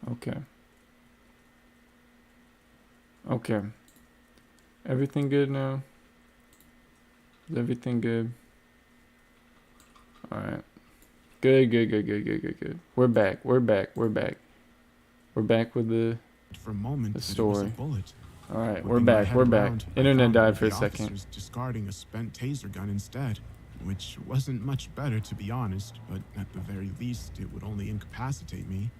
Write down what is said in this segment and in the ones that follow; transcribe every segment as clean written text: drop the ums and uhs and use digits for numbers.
Okay. Okay. Everything good now? Is everything good? Alright. Good, good, good, good, good, good, good. We're back. We're back. We're back. We're back with the For a moment, that it was a story. bullet. Alright, we're Whipping my back. head We're back. around, I Internet found one died of for a the second. officers discarding a spent taser gun instead, which wasn't much better to be honest, but at the very least, it would only incapacitate me.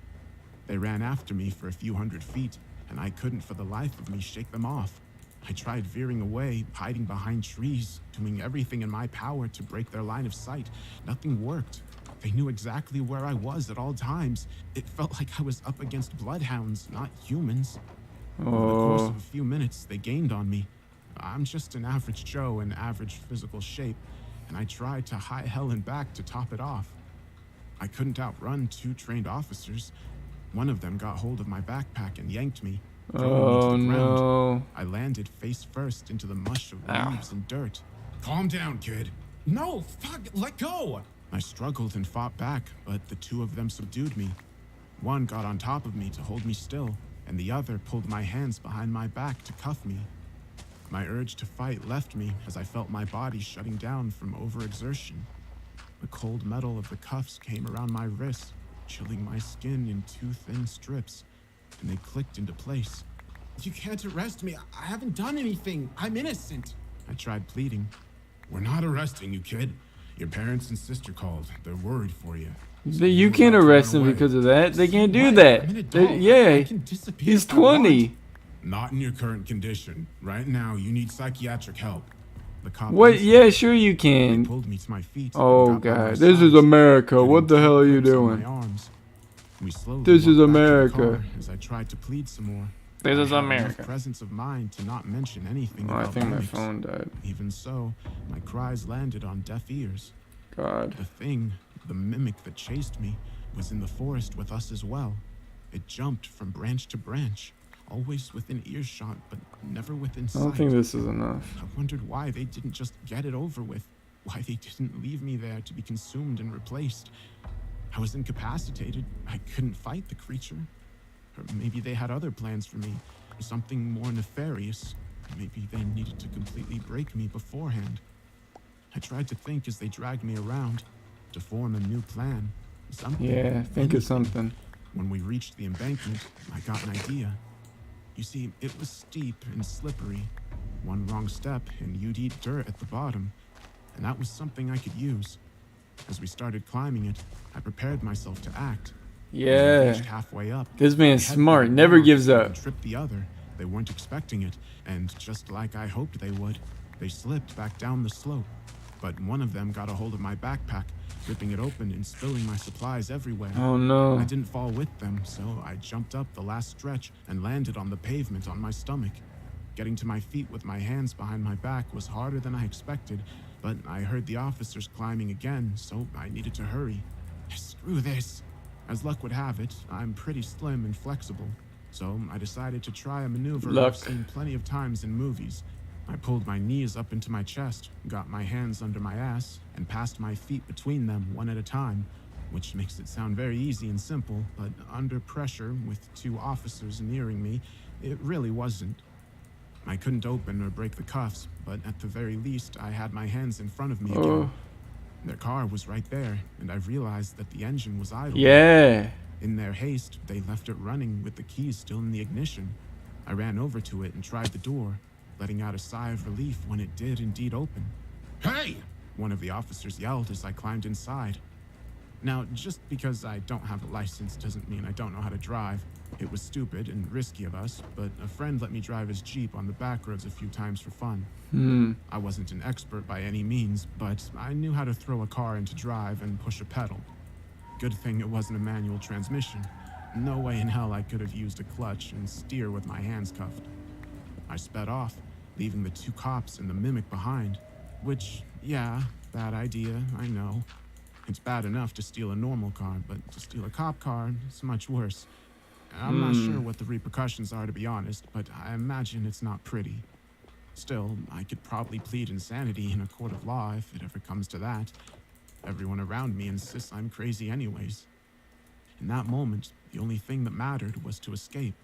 They ran after me for a few hundred feet, and I couldn't for the life of me shake them off. I tried veering away, hiding behind trees, doing everything in my power to break their line of sight. Nothing worked. They knew exactly where I was at all times. It felt like I was up against bloodhounds, not humans. Over the course Oh. of a few minutes, they gained on me. I'm just an average Joe in average physical shape, and I tried to high hell and back to top it off. I couldn't outrun two trained officers. One of them got hold of my backpack and yanked me, throwing me to Oh the ground. no. I landed face first into the mush of Ow. leaves and dirt. Calm down, kid. No, fuck, let go! I struggled and fought back, but the two of them subdued me. One got on top of me to hold me still, and the other pulled my hands behind my back to cuff me. My urge to fight left me as I felt my body shutting down from overexertion. The cold metal of the cuffs came around my wrists, chilling my skin in two thin strips, and they clicked into place. You can't arrest me. I haven't done anything. I'm innocent. I tried pleading. We're not arresting you, kid. Your parents and sister called. They're worried for you. You can't arrest him because of that. They can't do that. Yeah. He's 20. Not in your current condition. Right now, you need psychiatric help. The cop What? listened. Yeah, sure you They can. pulled me to my feet. Oh and got by my god. This is sides, America. getting What the two hell are you grips on my doing? arms. We slowly This is walked back to the America. car as I tried to plead some more. This I is had enough America. presence of mind to not mention anything Oh, I about think my mimics. phone died. Even so, my cries landed on deaf ears. God. The thing, the mimic that chased me, was in the forest with us as well. It jumped from branch to branch, always within earshot, but never within I sight. don't think this is enough. I wondered why they didn't just get it over with, why they didn't leave me there to be consumed and replaced. I was incapacitated. I couldn't fight the creature. Or maybe they had other plans for me, something more nefarious. Maybe they needed to completely break me beforehand. I tried to think as they dragged me around, to form a new plan. Something. Yeah, think of something. When we reached the embankment, I got an idea. You see, it was steep and slippery. One wrong step and you'd eat dirt at the bottom, and that was something I could use. As we started climbing it, I prepared myself to act. When we Yeah. reached halfway up, This man's I headbutted smart. Never one gives up. and tripped the other. They weren't expecting it, and just like I hoped they would, they slipped back down the slope. But one of them got a hold of my backpack, ripping it open and spilling my supplies everywhere. Oh no. I didn't fall with them, so I jumped up the last stretch and landed on the pavement on my stomach. Getting to my feet with my hands behind my back was harder than I expected, but I heard the officers climbing again, so I needed to hurry. Screw this. As luck would have it, I'm pretty slim and flexible, so I decided to try a maneuver Luck. I've seen plenty of times in movies. I pulled my knees up into my chest, got my hands under my ass, and passed my feet between them one at a time, which makes it sound very easy and simple, but under pressure with two officers nearing me, it really wasn't. I couldn't open or break the cuffs, but at the very least, I had my hands in front of me again. Oh. Their car was right there, and I realized that the engine was idle. Yeah. In their haste, they left it running with the keys still in the ignition. I ran over to it and tried the door, letting out a sigh of relief when it did indeed open. Hey! One of the officers yelled as I climbed inside. Now, just because I don't have a license doesn't mean I don't know how to drive. It was stupid and risky of us, but a friend let me drive his Jeep on the back roads a few times for fun. I wasn't an expert by any means, but I knew how to throw a car into drive and push a pedal. Good thing it wasn't a manual transmission. No way in hell I could have used a clutch and steer with my hands cuffed. I sped off, leaving the two cops and the mimic behind. Which, yeah, bad idea, I know. It's bad enough to steal a normal car, but to steal a cop car is much worse. I'm not sure what the repercussions are, to be honest, but I imagine it's not pretty. Still, I could probably plead insanity in a court of law if it ever comes to that. Everyone around me insists I'm crazy anyways. In that moment, the only thing that mattered was to escape.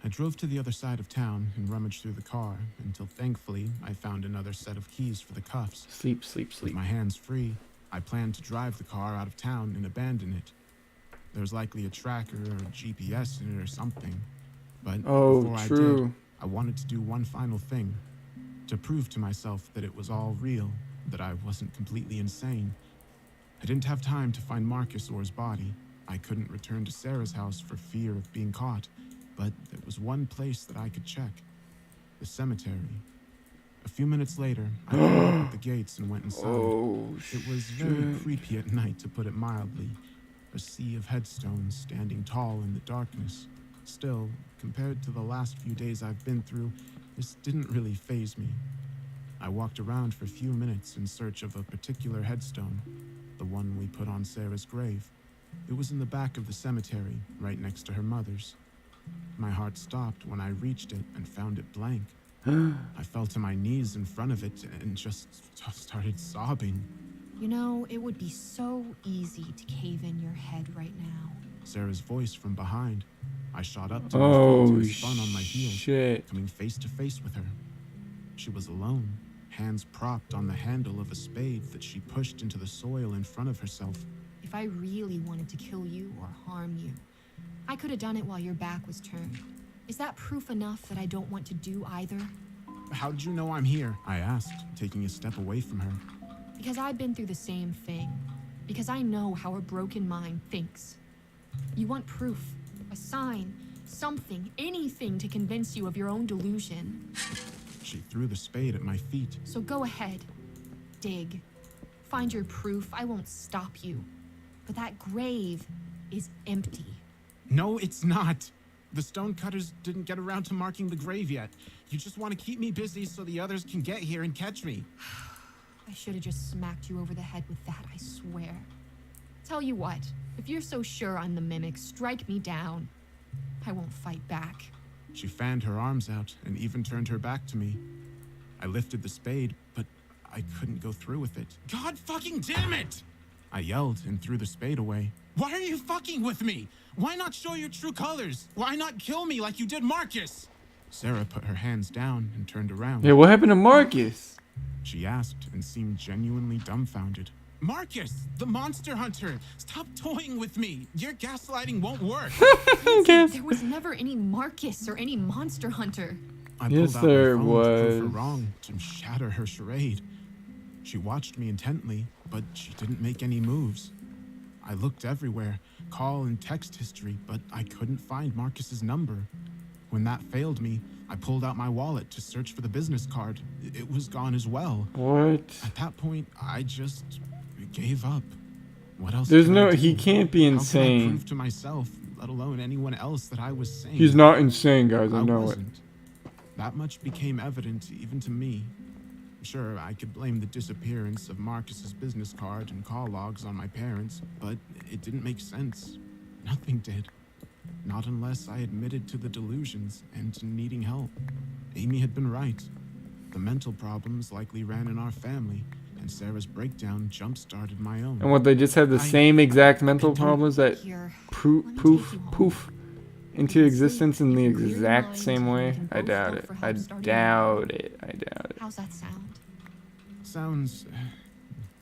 I drove to the other side of town and rummaged through the car until thankfully I found another set of keys for the cuffs. Sleep, sleep, With sleep. my hands free, I planned to drive the car out of town and abandon it. There was likely a tracker or a GPS in it or something. But Oh, before I did, true. I wanted to do one final thing. To prove to myself that it was all real, that I wasn't completely insane. I didn't have time to find Marcus or his body. I couldn't return to Sarah's house for fear of being caught. But there was one place that I could check. The cemetery. A few minutes later, I pulled up at the gates and went inside. Oh, It was very shit. creepy at night, to put it mildly. A sea of headstones standing tall in the darkness. Still, compared to the last few days I've been through, this didn't really faze me. I walked around for a few minutes in search of a particular headstone, the one we put on Sarah's grave. It was in the back of the cemetery, right next to her mother's. My heart stopped when I reached it and found it blank. I fell to my knees in front of it and just started sobbing. You know, it would be so easy to cave in your head right now. Sarah's voice from behind. I shot up to my Oh, feet and spun on my heels, shit. coming face to face with her. She was alone, hands propped on the handle of a spade that she pushed into the soil in front of herself. If I really wanted to kill you or harm you, I could have done it while your back was turned. Is that proof enough that I don't want to do either? How did you know I'm here? I asked, taking a step away from her. Because I've been through the same thing. Because I know how a broken mind thinks. You want proof, a sign, something, anything to convince you of your own delusion. She threw the spade at my feet. So go ahead. Dig. Find your proof. I won't stop you. But that grave is empty. No, it's not. The stonecutters didn't get around to marking the grave yet. You just want to keep me busy so the others can get here and catch me. I should have just smacked you over the head with that, I swear. Tell you what, if you're so sure I'm the mimic, strike me down. I won't fight back. She fanned her arms out and even turned her back to me. I lifted the spade, but I couldn't go through with it. God fucking damn it! I yelled and threw the spade away. Why are you fucking with me? Why not show your true colors? Why not kill me like you did Marcus? Sarah put her hands down and turned around. Yeah, what happened to Marcus? She asked and seemed genuinely dumbfounded. Marcus, the monster hunter, stop toying with me. Your gaslighting won't work. Guess. There was never any Marcus or any monster hunter. I Yes, pulled out there my phone to prove her was. wrong, to shatter her charade. She watched me intently, but she didn't make any moves. I looked everywhere, call and text history, but I couldn't find Marcus's number. When that failed me, I pulled out my wallet to search for the business card. It was gone as well. What? At that point, I just gave up. What else? There's could I no, do? he can't be How could I insane. prove to myself, let alone anyone else, that I was sane? He's not insane, guys, I know it. wasn't. That much became evident even to me. Sure, I could blame the disappearance of Marcus's business card and call logs on my parents, but it didn't make sense. Nothing did. Not unless I admitted to the delusions and to needing help. Amy had been right. The mental problems likely ran in our family, and Sarah's breakdown jump-started my own. And what, they just have the I- same exact mental don't- problems that Here, poof, let me poof, take you home. poof into You can existence sleep. in the You can clear your exact mind, same and way? we can I both doubt go it. for I help starting doubt it. I doubt it. How's that sound?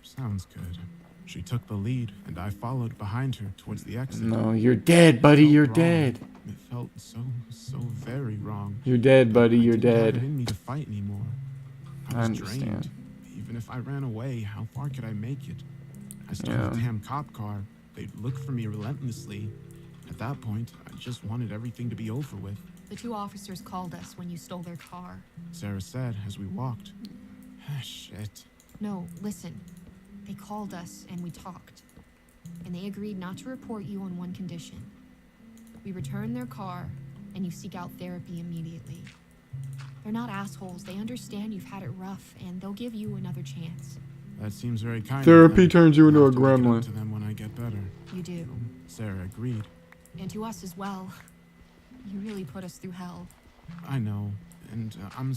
Sounds good. She took the lead, and I followed behind her towards the exit. No, you're dead, buddy. Felt You're wrong. dead. It felt so very wrong. You're dead, buddy. I You're didn't have it dead. in me to fight anymore. I was understand. drained. Even if I ran away, how far could I make it? I stole Yeah. a damn cop car. They'd look for me relentlessly. At that point, I just wanted everything to be over with. The 2 officers called us when you stole their car. Sarah said as we walked. Shit. No, listen. They called us and we talked. And they agreed not to report you on one condition. We return their car and you seek out therapy immediately. They're not assholes. They understand you've had it rough and they'll give you another chance. That seems very kind. of Therapy them. turns you into I'll a have to make it up gremlin. to them when I get better. You do. Sarah agreed. And to us as well. You really put us through hell. I know, and I'm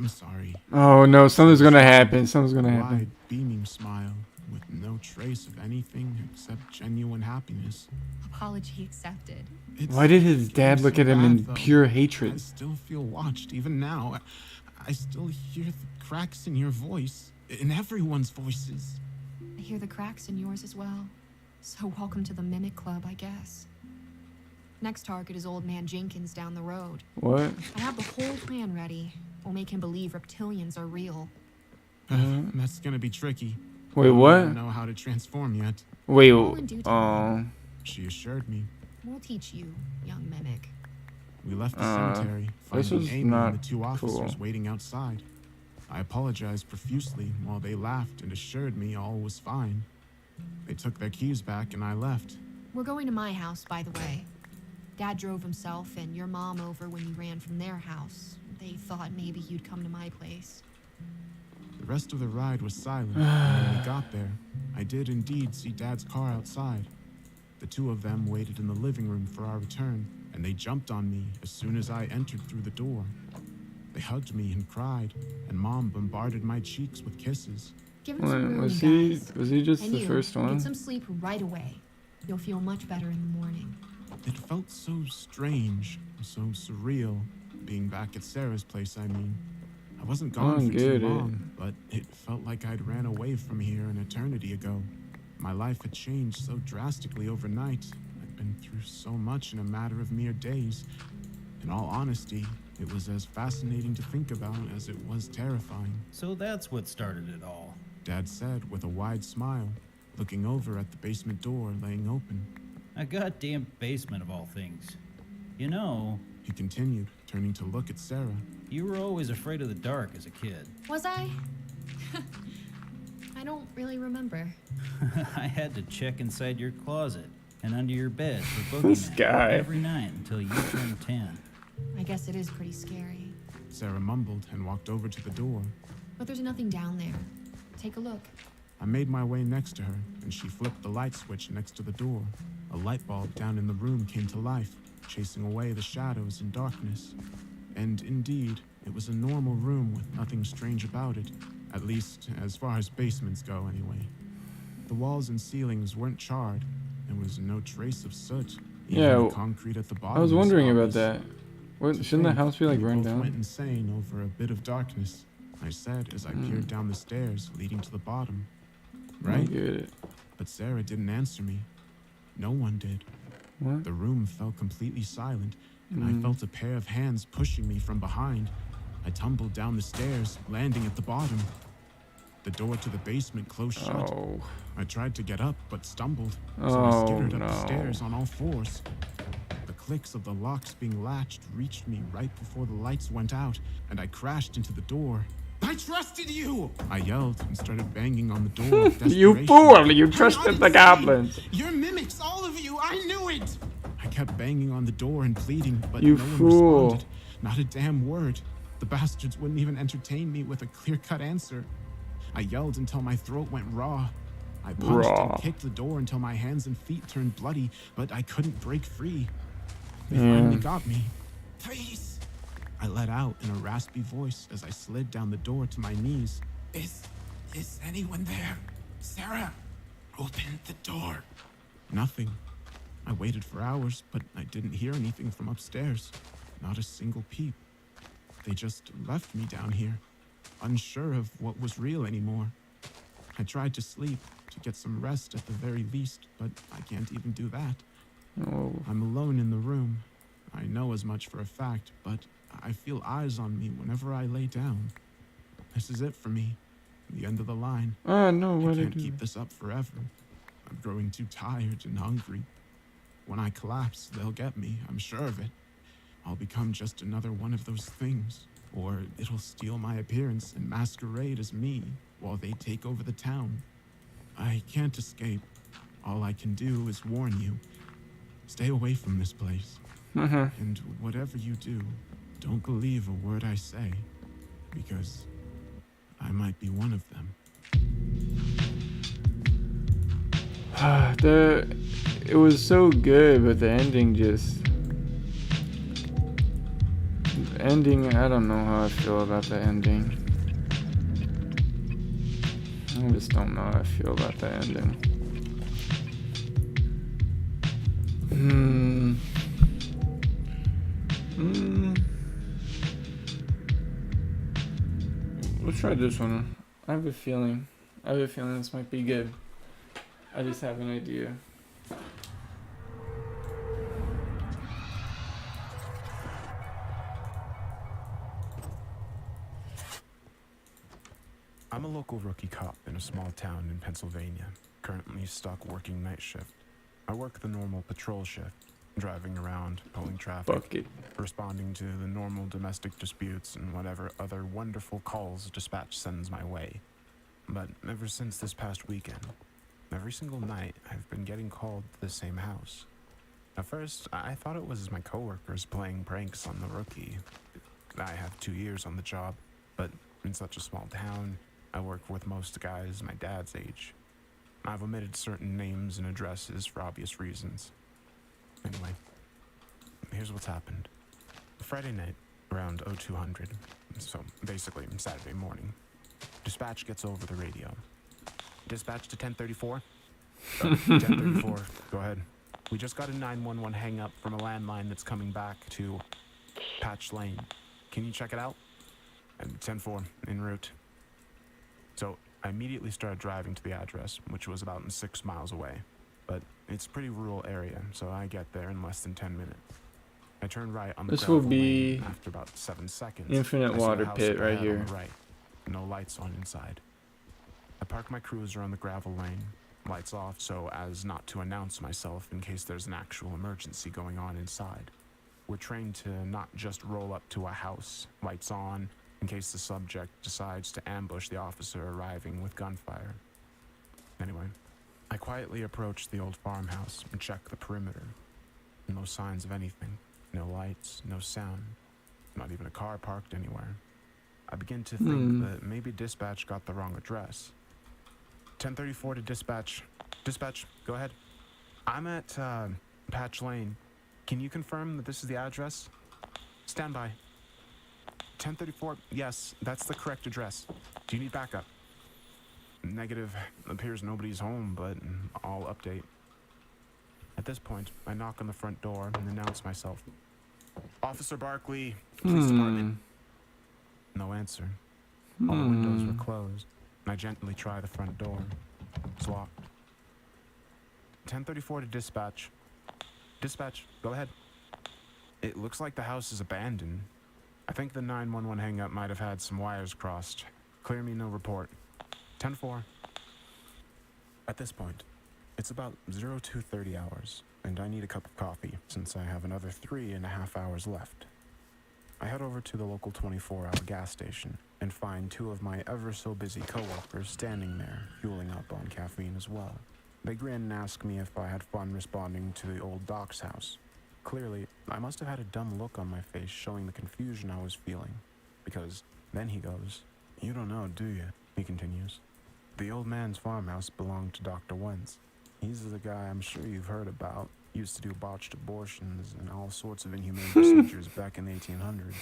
sorry. Oh no, something's gonna happen. Something's gonna happen. Wide, beaming smile, with no trace of anything except genuine happiness. Apology accepted. Why did his dad It's look so at him bad, in though. pure I hatred? still feel watched, even now. I still hear the cracks in your voice, in everyone's voices. I hear the cracks in yours as well. So welcome to the Mimic Club, I guess. Next target is Old Man Jenkins down the road. What? I have the whole plan ready. We'll make him believe reptilians are real. That's gonna be tricky. Wait, I don't what? even know how to transform yet. Wait, All in due time. She assured me. We'll teach you, young Mimic. We left the cemetery, this finding is Amy not and the two officers cool. waiting outside. I apologized profusely while they laughed and assured me all was fine. They took their keys back and I left. We're going to my house, by the way. Dad drove himself and your mom over when you ran from their house. They thought maybe you'd come to my place. The rest of the ride was silent, and when we got there, I did indeed see Dad's car outside. The two of them waited in the living room for our return, and they jumped on me as soon as I entered through the door. They hugged me and cried, and Mom bombarded my cheeks with kisses. Give him some room, Was you he? guys. Was he just And the you, first one? get some sleep right away. You'll feel much better in the morning. It felt so strange, so surreal, being back at Sarah's place, I mean. I wasn't gone for too long, but it felt like I'd ran away from here an eternity ago. My life had changed so drastically overnight. I'd been through so much in a matter of mere days. In all honesty, it was as fascinating to think about as it was terrifying. So that's what started it all. Dad said with a wide smile, looking over at the basement door laying open. A goddamn basement of all things. You know, He continued, turning to look at Sarah. you were always afraid of the dark as a kid. Was I? I don't really remember. I had to check inside your closet and under your bed for This boogeyman guy. every night until you turned 10. I guess it is pretty scary. Sarah mumbled and walked over to the door. But there's nothing down there. Take a look. I made my way next to her, and she flipped the light switch next to the door. A light bulb down in the room came to life, chasing away the shadows and darkness. And indeed, it was a normal room with nothing strange about it, at least as far as basements go anyway. The walls and ceilings weren't charred. There was no trace of soot. Even Yeah, the concrete at the bottom I was wondering about spotless. that. What, To shouldn't the think house be like we burned both down? went insane over a bit of darkness, I said as I peered down the stairs leading to the bottom. I Right? get it. But Sarah didn't answer me. No one did. What? The room fell completely silent, and I felt a pair of hands pushing me from behind. I tumbled down the stairs, landing at the bottom. The door to the basement closed shut. Oh. I tried to get up, but stumbled, so I skittered up the no. stairs on all fours. The clicks of the locks being latched reached me right before the lights went out, and I crashed into the door. I trusted you! I yelled and started banging on the door. with You desperation. fool! You I'm trusted not the insane. goblins. You're mimics, all of you! I knew it! I kept banging on the door and pleading, but You no one fool. responded. Not a damn word. The bastards wouldn't even entertain me with a clear-cut answer. I yelled until my throat went raw. I punched Raw. and kicked the door until my hands and feet turned bloody, but I couldn't break free. They Yeah. finally got me. Please! I let out in a raspy voice as I slid down the door to my knees. Is anyone there? Sarah, open the door. Nothing. I waited for hours, but I didn't hear anything from upstairs. Not a single peep. They just left me down here, unsure of what was real anymore. I tried to sleep, to get some rest at the very least, but I can't even do that. Oh. I'm alone in the room. I know as much for a fact, but I feel eyes on me whenever I lay down. This is it for me. The end of the line. Oh no! I What did can't I do? keep this up forever. I'm growing too tired and hungry. When I collapse, they'll get me, I'm sure of it. I'll become just another one of those things. Or it'll steal my appearance and masquerade as me while they take over the town. I can't escape. All I can do is warn you. Stay away from this place. And whatever you do, don't believe a word I say, because I might be one of them. It was so good, but the ending just... I don't know how I feel about the ending. I just don't know how I feel about that ending. Let's try this one. I have a feeling this might be good. I just have an idea. I'm a local rookie cop in a small town in Pennsylvania, currently stuck working night shift. I work the normal patrol shift, driving around, pulling traffic, Fuck it. responding to the normal domestic disputes and whatever other wonderful calls dispatch sends my way. But ever since this past weekend, every single night I've been getting called to the same house. At first, I thought it was my coworkers playing pranks on the rookie. I have 2 years on the job, but in such a small town, I work with most guys my dad's age. I've omitted certain names and addresses for obvious reasons. Anyway, here's what's happened. Friday night, around 0200, so basically Saturday morning, dispatch gets over the radio. Dispatch to 1034? 1034, go ahead. We just got a 911 hang-up from a landline that's coming back to Patch Lane. Can you check it out? And 10-4, en route. So I immediately started driving to the address, which was about 6 miles away. But it's a pretty rural area, so I get there in less than 10 minutes. I turn right on the This will gravel be lane after about 7 seconds. Infinite I see a water house pit up right ahead on here. the right. No lights on inside. I park my cruiser on the gravel lane, lights off so as not to announce myself in case there's an actual emergency going on inside. We're trained to not just roll up to a house, lights on, in case the subject decides to ambush the officer arriving with gunfire. Anyway, I quietly approach the old farmhouse and check the perimeter. No signs of anything. No lights, no sound. Not even a car parked anywhere. I begin to think that maybe dispatch got the wrong address. 1034 to dispatch. Dispatch, go ahead. I'm at Patch Lane. Can you confirm that this is the address? Stand by. 1034, yes, that's the correct address. Do you need backup? Negative. Appears nobody's home, but I'll update. At this point, I knock on the front door and announce myself. Officer Barkley, Police Department. No answer. All the windows were closed. I gently try the front door. It's locked. 1034 to dispatch. Dispatch, go ahead. It looks like the house is abandoned. I think the 911 hang-up might have had some wires crossed. Clear me no report. 10-4. At this point, it's about 0230 hours, and I need a cup of coffee since I have another 3.5 hours left. I head over to the local 24-hour gas station and find 2 of my ever-so-busy coworkers standing there, fueling up on caffeine as well. They grin and ask me if I had fun responding to the old doc's house. Clearly, I must have had a dumb look on my face showing the confusion I was feeling, because then he goes, "You don't know, do you?" he continues. The old man's farmhouse belonged to Dr. Wentz. He's the guy I'm sure you've heard about. Used to do botched abortions and all sorts of inhumane procedures back in the 1800s.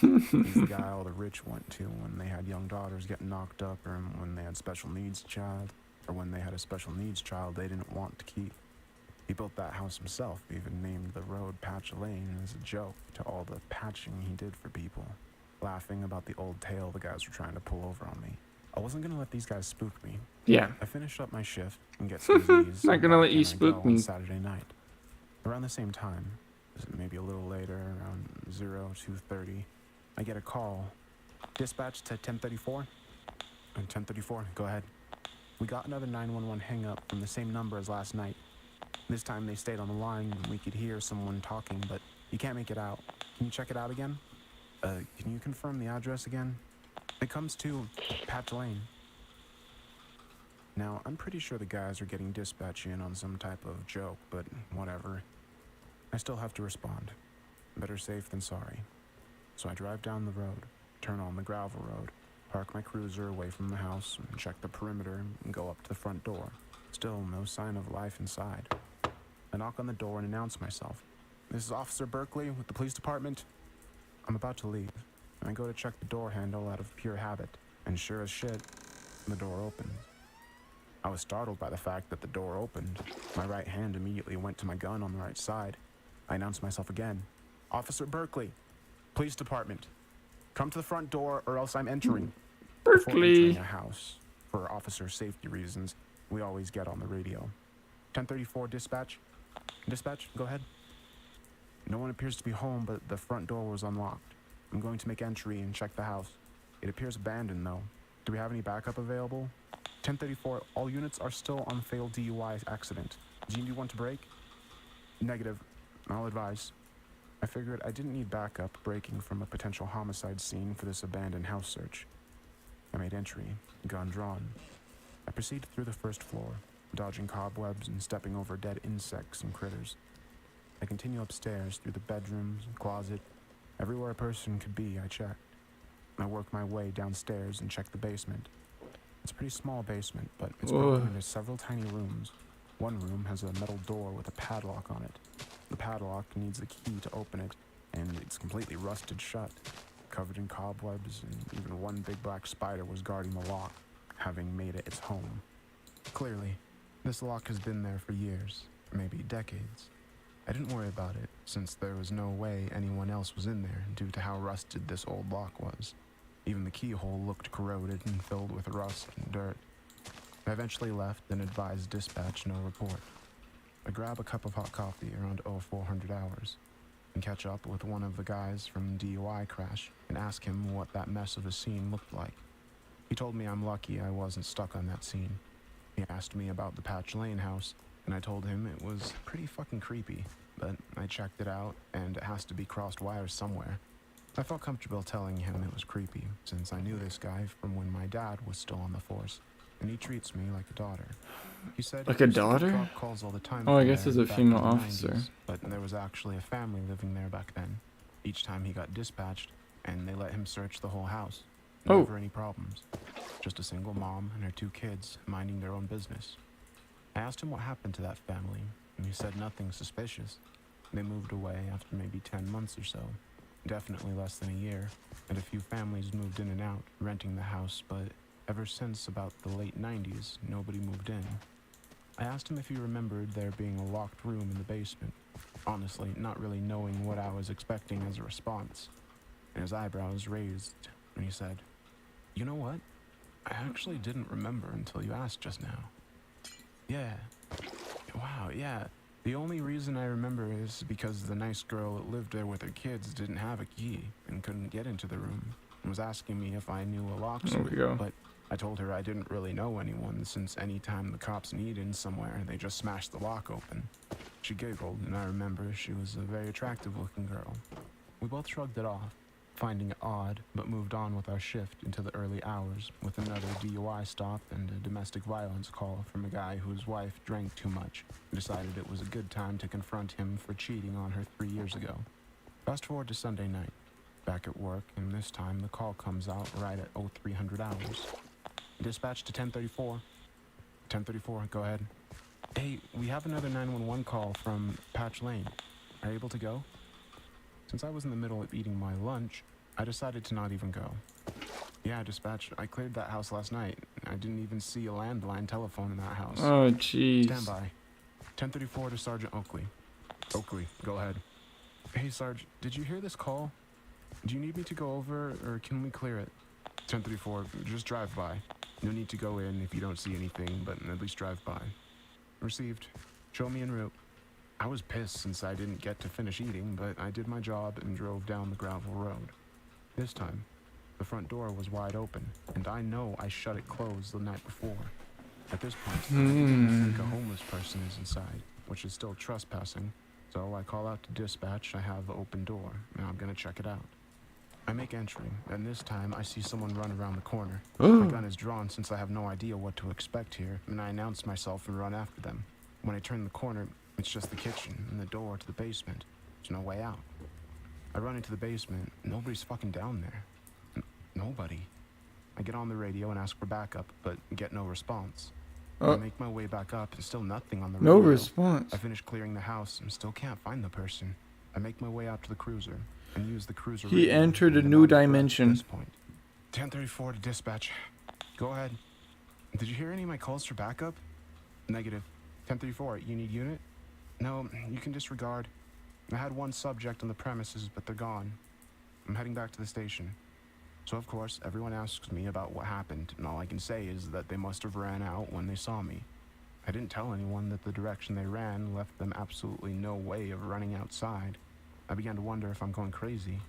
He's the guy all the rich went to when they had young daughters getting knocked up, or when they had special needs child, or when they had a special needs child they didn't want to keep. He built that house himself, even named the road Patch Lane as a joke to all the patching he did for people, laughing about the old tale the guys were trying to pull over on me. I wasn't gonna let these guys spook me. Yeah. I finish up my shift and get some Z's. Not gonna let you spook me. On Saturday night. Around the same time, maybe a little later, around 0230, I get a call. Dispatch to 1034? 1034, go ahead. We got another 911 hang-up from the same number as last night. This time they stayed on the line and we could hear someone talking, but you can't make it out. Can you check it out again? Can you confirm the address again? It comes to Patch Lane. Now, I'm pretty sure the guys are getting dispatch in on some type of joke, but whatever. I still have to respond. Better safe than sorry. So I drive down the road, turn on the gravel road, park my cruiser away from the house, and check the perimeter, and go up to the front door. Still no sign of life inside. I knock on the door and announce myself. This is Officer Berkeley with the police department. I'm about to leave. I go to check the door handle out of pure habit, and sure as shit, the door opens. I was startled by the fact that the door opened. My right hand immediately went to my gun on the right side. I announced myself again. Officer Berkeley, Police Department. Come to the front door or else I'm entering. Before Berkeley. entering a house, for officer safety reasons, we always get on the radio. 1034 dispatch. Dispatch, go ahead. No one appears to be home, but the front door was unlocked. I'm going to make entry and check the house. It appears abandoned, though. Do we have any backup available? 1034, all units are still on failed DUI accident. Do you need one to break? Negative. I'll advise. I figured I didn't need backup breaking from a potential homicide scene for this abandoned house search. I made entry, gun drawn. I proceeded through the first floor, dodging cobwebs and stepping over dead insects and critters. I continue upstairs through the bedrooms, closet, everywhere a person could be, I checked. I work my way downstairs and check the basement. It's a pretty small basement, but it's broken into several tiny rooms. One room has a metal door with a padlock on it. The padlock needs a key to open it, and it's completely rusted shut, covered in cobwebs, and even one big black spider was guarding the lock, having made it its home. Clearly, this lock has been there for years, maybe decades. I didn't worry about it, since there was no way anyone else was in there due to how rusted this old lock was. Even the keyhole looked corroded and filled with rust and dirt. I eventually left and advised dispatch no report. I grab a cup of hot coffee around 0400 hours and catch up with one of the guys from DUI crash and ask him what that mess of a scene looked like. He told me I'm lucky I wasn't stuck on that scene. He asked me about the Patch Lane house, and I told him it was pretty fucking creepy, but I checked it out and it has to be crossed wires somewhere. I felt comfortable telling him it was creepy, since I knew this guy from when my dad was still on the force, and he treats me like a daughter. He said Like a he daughter? got calls all the time Oh, I from guess there as a back female in the officer. 90s, but there was actually a family living there back then. Each time he got dispatched, and they let him search the whole house. Oh. Never any problems. Just a single mom and her 2 kids minding their own business. I asked him what happened to that family, and he said nothing suspicious. They moved away after maybe 10 months or so. Definitely less than a year, and a few families moved in and out, renting the house, but ever since about the late 90s, nobody moved in. I asked him if he remembered there being a locked room in the basement, honestly not really knowing what I was expecting as a response. And his eyebrows raised, and he said, "You know what? I actually didn't remember until you asked just now." Yeah. Wow, yeah. The only reason I remember is because the nice girl that lived there with her kids didn't have a key and couldn't get into the room and was asking me if I knew a There we go. locksmith, but I told her I didn't really know anyone since any time the cops need in somewhere, they just smashed the lock open. She giggled, and I remember she was a very attractive-looking girl. We both shrugged it off, finding it odd, but moved on with our shift into the early hours with another DUI stop and a domestic violence call from a guy whose wife drank too much and decided it was a good time to confront him for cheating on her 3 years ago. Fast forward to Sunday night, back at work, and this time the call comes out right at 0300 hours. Dispatch to 1034. 1034, go ahead. Hey, we have another 911 call from Patch Lane. Are you able to go? Since I was in the middle of eating my lunch, I decided to not even go. Yeah, dispatch, I cleared that house last night. I didn't even see a landline telephone in that house. Oh, jeez. Stand by. 1034 to Sergeant Oakley. Oakley, go ahead. Hey, Sarge, did you hear this call? Do you need me to go over, or can we clear it? 1034, just drive by. No need to go in if you don't see anything, but at least drive by. Received. Show me en route. I was pissed since I didn't get to finish eating, but I did my job and drove down the gravel road. This time, the front door was wide open, and I know I shut it closed the night before. At this point, I didn't think a homeless person is inside, which is still trespassing, so I call out to dispatch I have the open door, and I'm gonna check it out. I make entry, and this time I see someone run around the corner. My gun is drawn since I have no idea what to expect here, and I announce myself and run after them. When I turn the corner, it's just the kitchen and the door to the basement. There's no way out. I run into the basement. Nobody's fucking down there. Nobody. I get on the radio and ask for backup, but get no response. I make my way back up and still nothing on the radio. No response. I finish clearing the house and still can't find the person. I make my way out to the cruiser and use the cruiser. He radio entered a and new I'm on foot dimension. At this point. 1034 to dispatch. Go ahead. Did you hear any of my calls for backup? Negative. 1034, you need unit? No, you can disregard. I had one subject on the premises, but they're gone. I'm heading back to the station. So of course, everyone asks me about what happened, and all I can say is that they must have ran out when they saw me. I didn't tell anyone that the direction they ran left them absolutely no way of running outside. I began to wonder if I'm going crazy.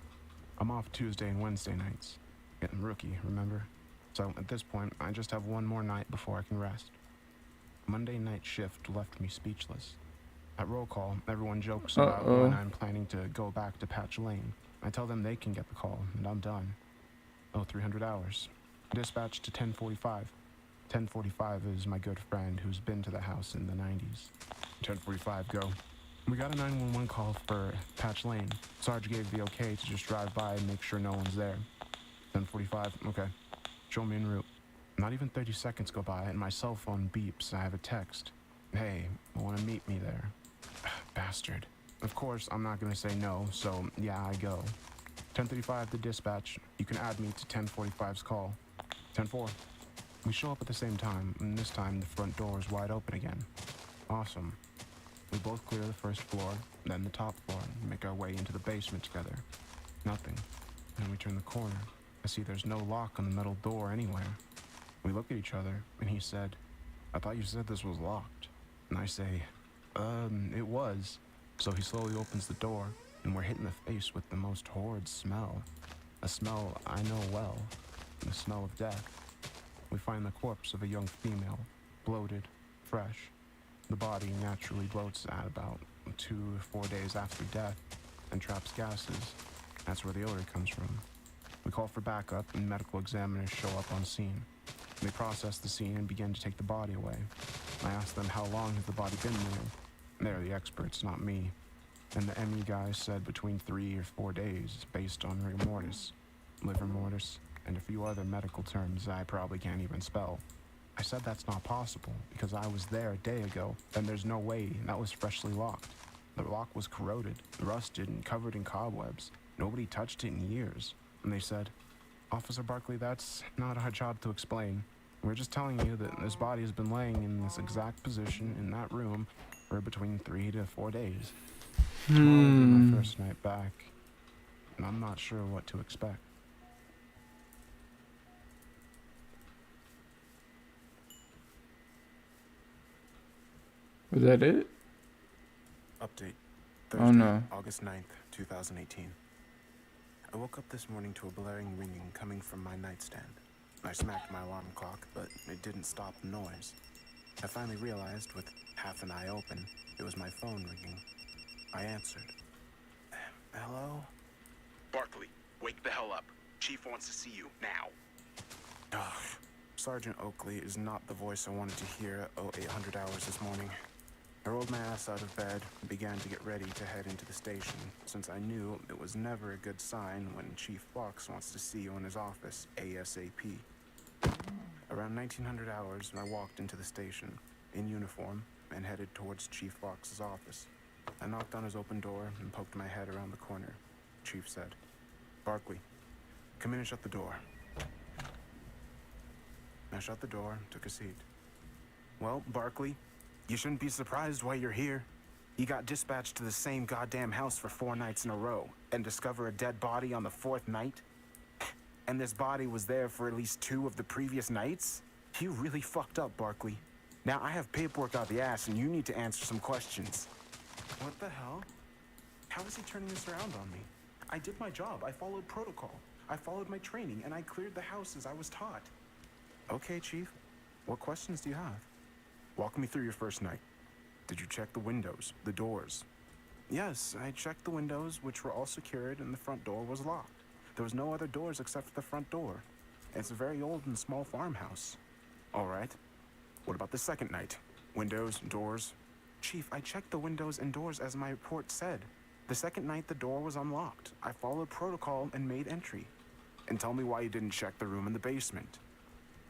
I'm off Tuesday and Wednesday nights. Yeah, I'm a rookie, remember? So at this point, I just have one more night before I can rest. Monday night shift left me speechless. At roll call, everyone jokes about when I'm planning to go back to Patch Lane. I tell them they can get the call, and I'm done. Oh, 300 hours. Dispatch to 1045. 1045 is my good friend who's been to the house in the 90s. 1045, go. We got a 911 call for Patch Lane. Sarge gave the okay to just drive by and make sure no one's there. 1045, okay. Show me en route. Not even 30 seconds go by and my cell phone beeps. I have a text. Hey, wanna meet me there? Bastard. Of course, I'm not gonna say no, so yeah, I go. 1035 to dispatch. You can add me to 1045's call. 10-4. We show up at the same time, and this time the front door is wide open again. Awesome. We both clear the first floor, then the top floor, and make our way into the basement together. Nothing. Then we turn the corner. I see there's no lock on the metal door anywhere. We look at each other, and he said, I thought you said this was locked. And I say, it was. So he slowly opens the door, and we're hit in the face with the most horrid smell. A smell I know well. The smell of death. We find the corpse of a young female, bloated, fresh. The body naturally bloats at about 2 to 4 days after death and traps gases. That's where the odor comes from. We call for backup and medical examiners show up on scene. They process the scene and begin to take the body away. I ask them how long has the body been there. They're the experts, not me. And the ME guys said between 3 or 4 days based on rigor mortis, liver mortis, and a few other medical terms I probably can't even spell. I said that's not possible because I was there a day ago, and there's no way that was freshly locked. The lock was corroded, rusted, and covered in cobwebs. Nobody touched it in years. And they said, Officer Barkley, that's not our job to explain. We're just telling you that this body has been laying in this exact position in that room for between 3 to 4 days. Tomorrow will be my first night back, and I'm not sure what to expect. Was that it? Update. Oh, Thursday, no. August 9th, 2018. I woke up this morning to a blaring ringing coming from my nightstand. I smacked my alarm clock, but it didn't stop the noise. I finally realized, with half an eye open, it was my phone ringing. I answered. Hello? Barkley, wake the hell up. Chief wants to see you, now. Ugh. Sergeant Oakley is not the voice I wanted to hear at 0800 hours this morning. I rolled my ass out of bed and began to get ready to head into the station, since I knew it was never a good sign when Chief Fox wants to see you in his office ASAP. Around 1900 hours, I walked into the station, in uniform, and headed towards Chief Fox's office. I knocked on his open door and poked my head around the corner. Chief said, Barkley, come in and shut the door. I shut the door, took a seat. Well, Barkley, you shouldn't be surprised why you're here. You got dispatched to the same goddamn house for 4 nights in a row and discover a dead body on the 4th night? And this body was there for at least 2 of the previous nights? You really fucked up, Barkley. Now I have paperwork out the ass and you need to answer some questions. What the hell? How is he turning this around on me? I did my job. I followed protocol. I followed my training and I cleared the house as I was taught. Okay, Chief. What questions do you have? Walk me through your first night. Did you check the windows, the doors? Yes, I checked the windows, which were all secured, and the front door was locked. There was no other doors except for the front door. It's a very old and small farmhouse. All right. What about the second night? Windows, doors? Chief, I checked the windows and doors as my report said. The second night, the door was unlocked. I followed protocol and made entry. And tell me why you didn't check the room in the basement.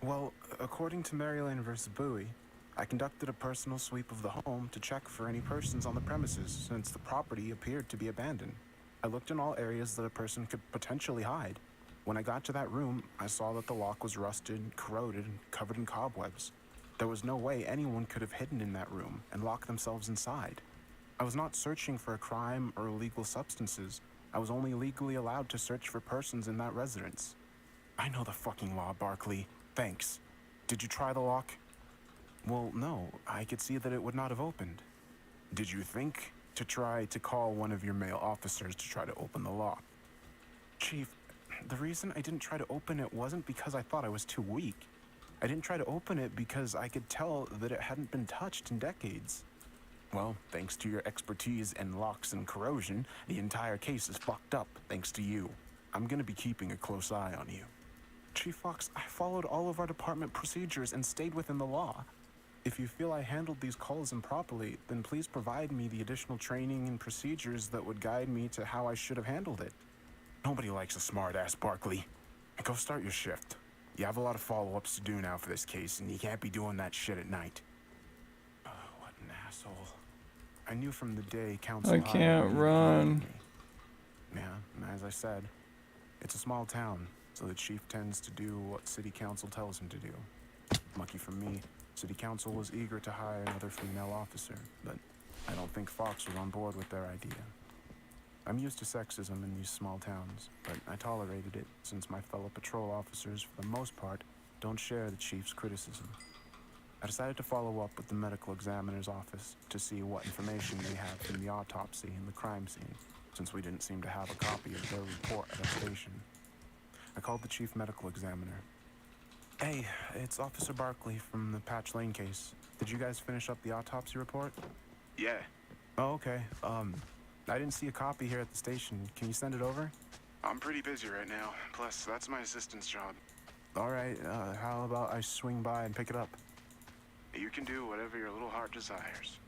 Well, according to Maryland vs. Bowie, I conducted a personal sweep of the home to check for any persons on the premises since the property appeared to be abandoned. I looked in all areas that a person could potentially hide. When I got to that room, I saw that the lock was rusted, corroded, and covered in cobwebs. There was no way anyone could have hidden in that room and locked themselves inside. I was not searching for a crime or illegal substances. I was only legally allowed to search for persons in that residence. I know the fucking law, Barkley. Thanks. Did you try the lock? Well, no. I could see that it would not have opened. Did you think to try to call one of your male officers to try to open the lock? Chief, the reason I didn't try to open it wasn't because I thought I was too weak. I didn't try to open it because I could tell that it hadn't been touched in decades. Well, thanks to your expertise in locks and corrosion, the entire case is fucked up thanks to you. I'm gonna be keeping a close eye on you. Chief Fox, I followed all of our department procedures and stayed within the law. If you feel I handled these calls improperly, then please provide me the additional training and procedures that would guide me to how I should have handled it. Nobody likes a smart-ass, Barkley. Go start your shift. You have a lot of follow-ups to do now for this case, and you can't be doing that shit at night. What an asshole. I knew from the day council I hired can't me. run. Yeah, as I said, it's a small town, so the chief tends to do what city council tells him to do. Lucky for me, city council was eager to hire another female officer, but I don't think Fox was on board with their idea. I'm used to sexism in these small towns, but I tolerated it since my fellow patrol officers, for the most part, don't share the chief's criticism. I decided to follow up with the medical examiner's office to see what information they had from the autopsy and the crime scene, since we didn't seem to have a copy of their report at our station. I called the chief medical examiner. Hey, it's Officer Barkley from the Patch Lane case. Did you guys finish up the autopsy report? Yeah. Oh, okay. I didn't see a copy here at the station. Can you send it over? I'm pretty busy right now. Plus, that's my assistant's job. All right, how about I swing by and pick it up? You can do whatever your little heart desires.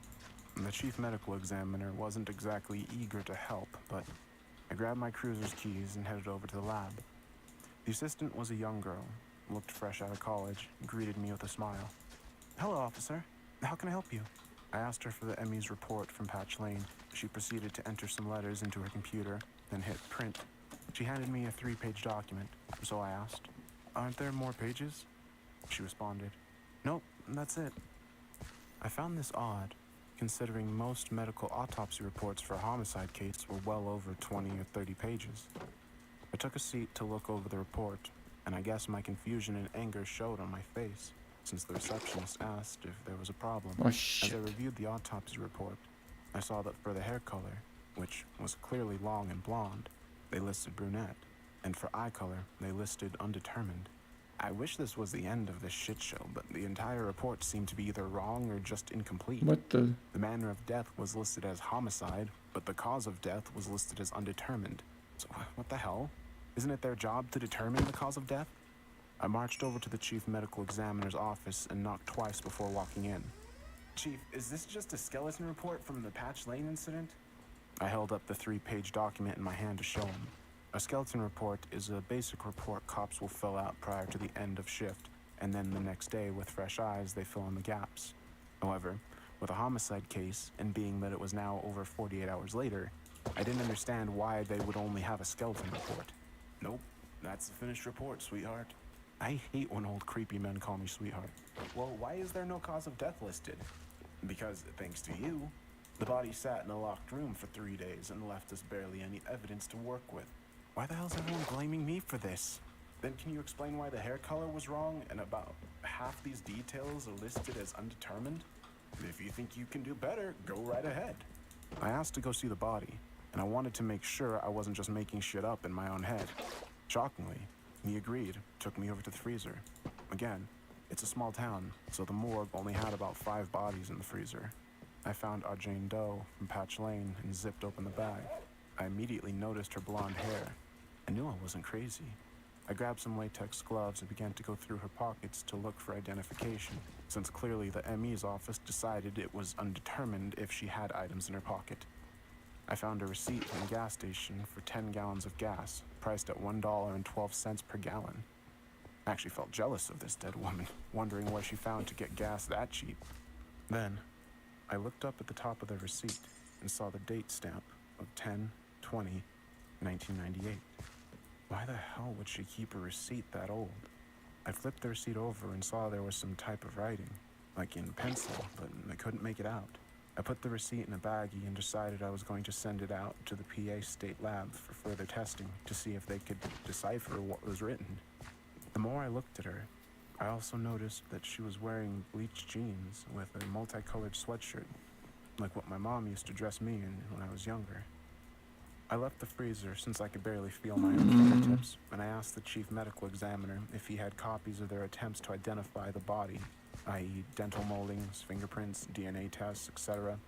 The chief medical examiner wasn't exactly eager to help, but I grabbed my cruiser's keys and headed over to the lab. The assistant was a young girl, looked fresh out of college, and greeted me with a smile. Hello, officer. How can I help you? I asked her for the ME's report from Patch Lane. She proceeded to enter some letters into her computer, then hit print. She handed me a 3-page document, so I asked, Aren't there more pages? She responded, Nope, that's it. I found this odd, considering most medical autopsy reports for a homicide case were well over 20 or 30 pages. I took a seat to look over the report, and I guess my confusion and anger showed on my face, since the receptionist asked if there was a problem. Oh, As shit. I reviewed the autopsy report, I saw that for the hair color, which was clearly long and blonde, they listed brunette, and for eye color, they listed undetermined. I wish this was the end of this shit show, but the entire report seemed to be either wrong or just incomplete. What the? The manner of death was listed as homicide, but the cause of death was listed as undetermined. So what the hell? Isn't it their job to determine the cause of death? I marched over to the chief medical examiner's office and knocked twice before walking in. Chief, is this just a skeleton report from the Patch Lane incident? I held up the 3-page document in my hand to show him. A skeleton report is a basic report cops will fill out prior to the end of shift, and then the next day, with fresh eyes, they fill in the gaps. However, with a homicide case, and being that it was now over 48 hours later, I didn't understand why they would only have a skeleton report. Nope, that's the finished report, sweetheart. I hate when old creepy men call me sweetheart. Well, why is there no cause of death listed? Because, thanks to you, the body sat in a locked room for 3 days and left us barely any evidence to work with. Why the hell's everyone blaming me for this? Then can you explain why the hair color was wrong and about half these details are listed as undetermined? If you think you can do better, go right ahead. I asked to go see the body, and I wanted to make sure I wasn't just making shit up in my own head. Shockingly, he agreed, took me over to the freezer. Again, it's a small town, so the morgue only had about 5 bodies in the freezer. I found our Jane Doe from Patch Lane and zipped open the bag. I immediately noticed her blonde hair. I knew I wasn't crazy. I grabbed some latex gloves and began to go through her pockets to look for identification, since clearly the ME's office decided it was undetermined if she had items in her pocket. I found a receipt from a gas station for 10 gallons of gas, priced at $1.12 per gallon. I actually felt jealous of this dead woman, wondering where she found to get gas that cheap. Then, I looked up at the top of the receipt and saw the date stamp of 10/20/1998. Why the hell would she keep a receipt that old? I flipped the receipt over and saw there was some type of writing, like in pencil, but I couldn't make it out. I put the receipt in a baggie and decided I was going to send it out to the PA state lab for further testing to see if they could decipher what was written. The more I looked at her, I also noticed that she was wearing bleached jeans with a multicolored sweatshirt, like what my mom used to dress me in when I was younger. I left the freezer since I could barely feel my own fingertips, and I asked the chief medical examiner if he had copies of their attempts to identify the body, i.e. dental moldings, fingerprints, DNA tests, etc.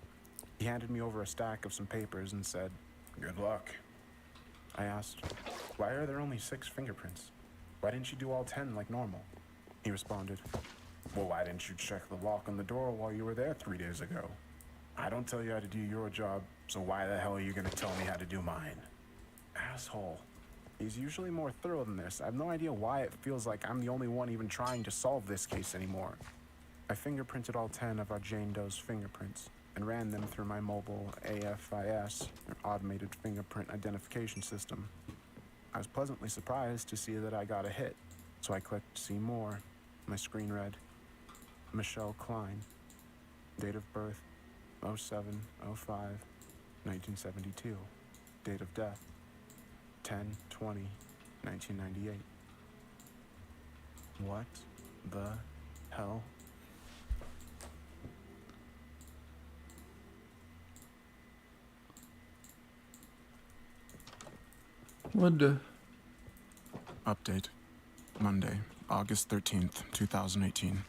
He handed me over a stack of some papers and said, "Good luck." I asked, "Why are there only 6 fingerprints? Why didn't you do all 10 like normal?" He responded, "Well, why didn't you check the lock on the door while you were there 3 days ago? I don't tell you how to do your job, so why the hell are you gonna tell me how to do mine?" Asshole. He's usually more thorough than this. I have no idea why it feels like I'm the only one even trying to solve this case anymore. I fingerprinted all 10 of our Jane Doe's fingerprints and ran them through my mobile AFIS, or Automated Fingerprint Identification System. I was pleasantly surprised to see that I got a hit, so I clicked See More. My screen read, Michelle Klein, date of birth 07/05/1972, date of death 10/20/1998. What the hell? What the? Update. Monday, August 13th, 2018.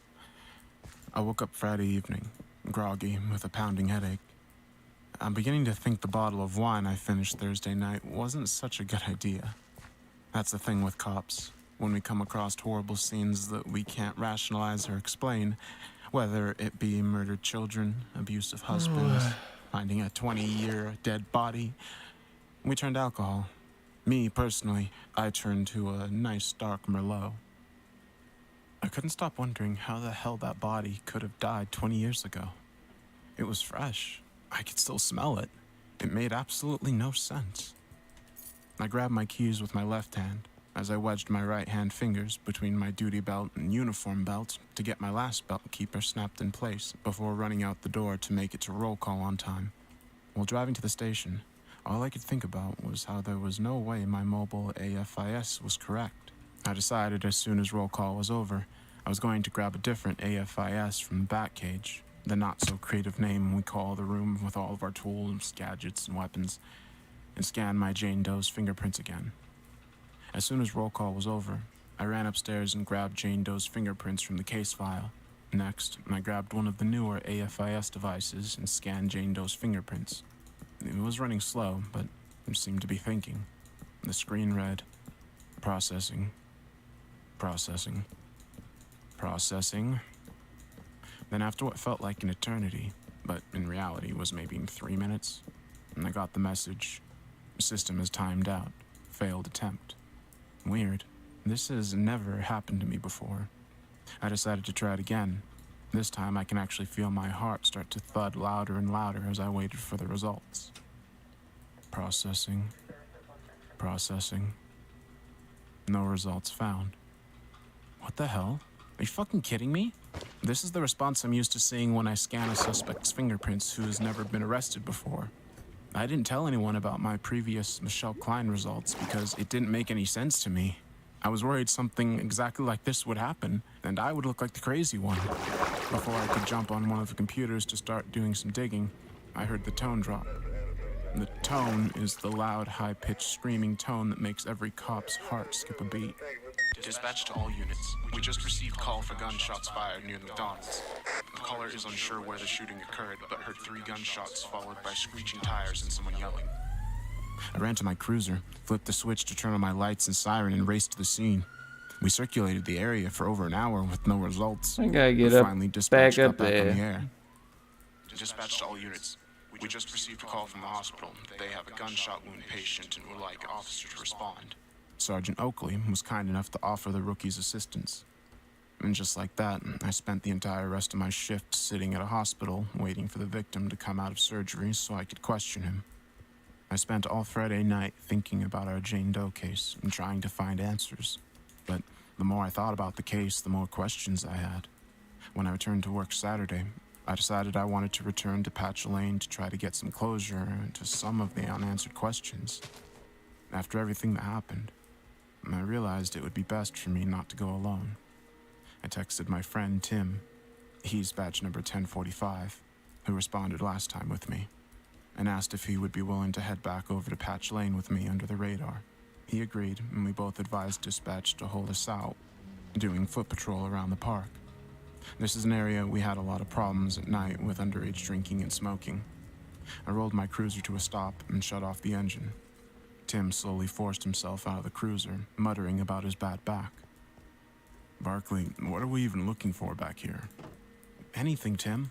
I woke up Friday evening, groggy, with a pounding headache. I'm beginning to think the bottle of wine I finished Thursday night wasn't such a good idea. That's the thing with cops. When we come across horrible scenes that we can't rationalize or explain, whether it be murdered children, abusive husbands, finding a 20-year dead body, we turn to alcohol. Me, personally, I turned to a nice dark Merlot. I couldn't stop wondering how the hell that body could have died 20 years ago. It was fresh. I could still smell it. It made absolutely no sense. I grabbed my keys with my left hand as I wedged my right hand fingers between my duty belt and uniform belt to get my last belt keeper snapped in place before running out the door to make it to roll call on time. While driving to the station, all I could think about was how there was no way my mobile AFIS was correct. I decided as soon as roll call was over, I was going to grab a different AFIS from the back cage, the not-so-creative name we call the room with all of our tools, gadgets, and weapons, and scan my Jane Doe's fingerprints again. As soon as roll call was over, I ran upstairs and grabbed Jane Doe's fingerprints from the case file. Next, I grabbed one of the newer AFIS devices and scanned Jane Doe's fingerprints. It was running slow, but it seemed to be thinking. The screen read, processing, processing, processing. Then after what felt like an eternity, but in reality was maybe 3 minutes, and I got the message, system is timed out, failed attempt. Weird. This has never happened to me before. I decided to try it again. This time I can actually feel my heart start to thud louder and louder as I waited for the results. Processing. Processing. No results found. What the hell? Are you fucking kidding me? This is the response I'm used to seeing when I scan a suspect's fingerprints who has never been arrested before. I didn't tell anyone about my previous Michelle Klein results because it didn't make any sense to me. I was worried something exactly like this would happen, and I would look like the crazy one. Before I could jump on one of the computers to start doing some digging, I heard the tone drop. The tone is the loud, high-pitched screaming tone that makes every cop's heart skip a beat. Dispatch to all units. We just received call for gunshots fired near the McDonald's. The caller is unsure where the shooting occurred, but heard 3 gunshots followed by screeching tires and someone yelling. I ran to my cruiser, flipped the switch to turn on my lights and siren, and raced to the scene. We circulated the area for over an hour with no results. I gotta get We up, finally dispatched back up back on the there. air. Dispatch to all units. We just received a call from the hospital. They have a gunshot wound patient and would like an officer to respond. Sergeant Oakley was kind enough to offer the rookies assistance. And just like that, I spent the entire rest of my shift sitting at a hospital, waiting for the victim to come out of surgery so I could question him. I spent all Friday night thinking about our Jane Doe case and trying to find answers. But the more I thought about the case, the more questions I had. When I returned to work Saturday, I decided I wanted to return to Patch Lane to try to get some closure to some of the unanswered questions. After everything that happened, I realized it would be best for me not to go alone. I texted my friend Tim, he's badge number 1045, who responded last time with me, and asked if he would be willing to head back over to Patch Lane with me under the radar. He agreed, and we both advised dispatch to hold us out, doing foot patrol around the park. This is an area we had a lot of problems at night with underage drinking and smoking. I rolled my cruiser to a stop and shut off the engine. Tim slowly forced himself out of the cruiser, muttering about his bad back. Barkley, what are we even looking for back here? Anything, Tim.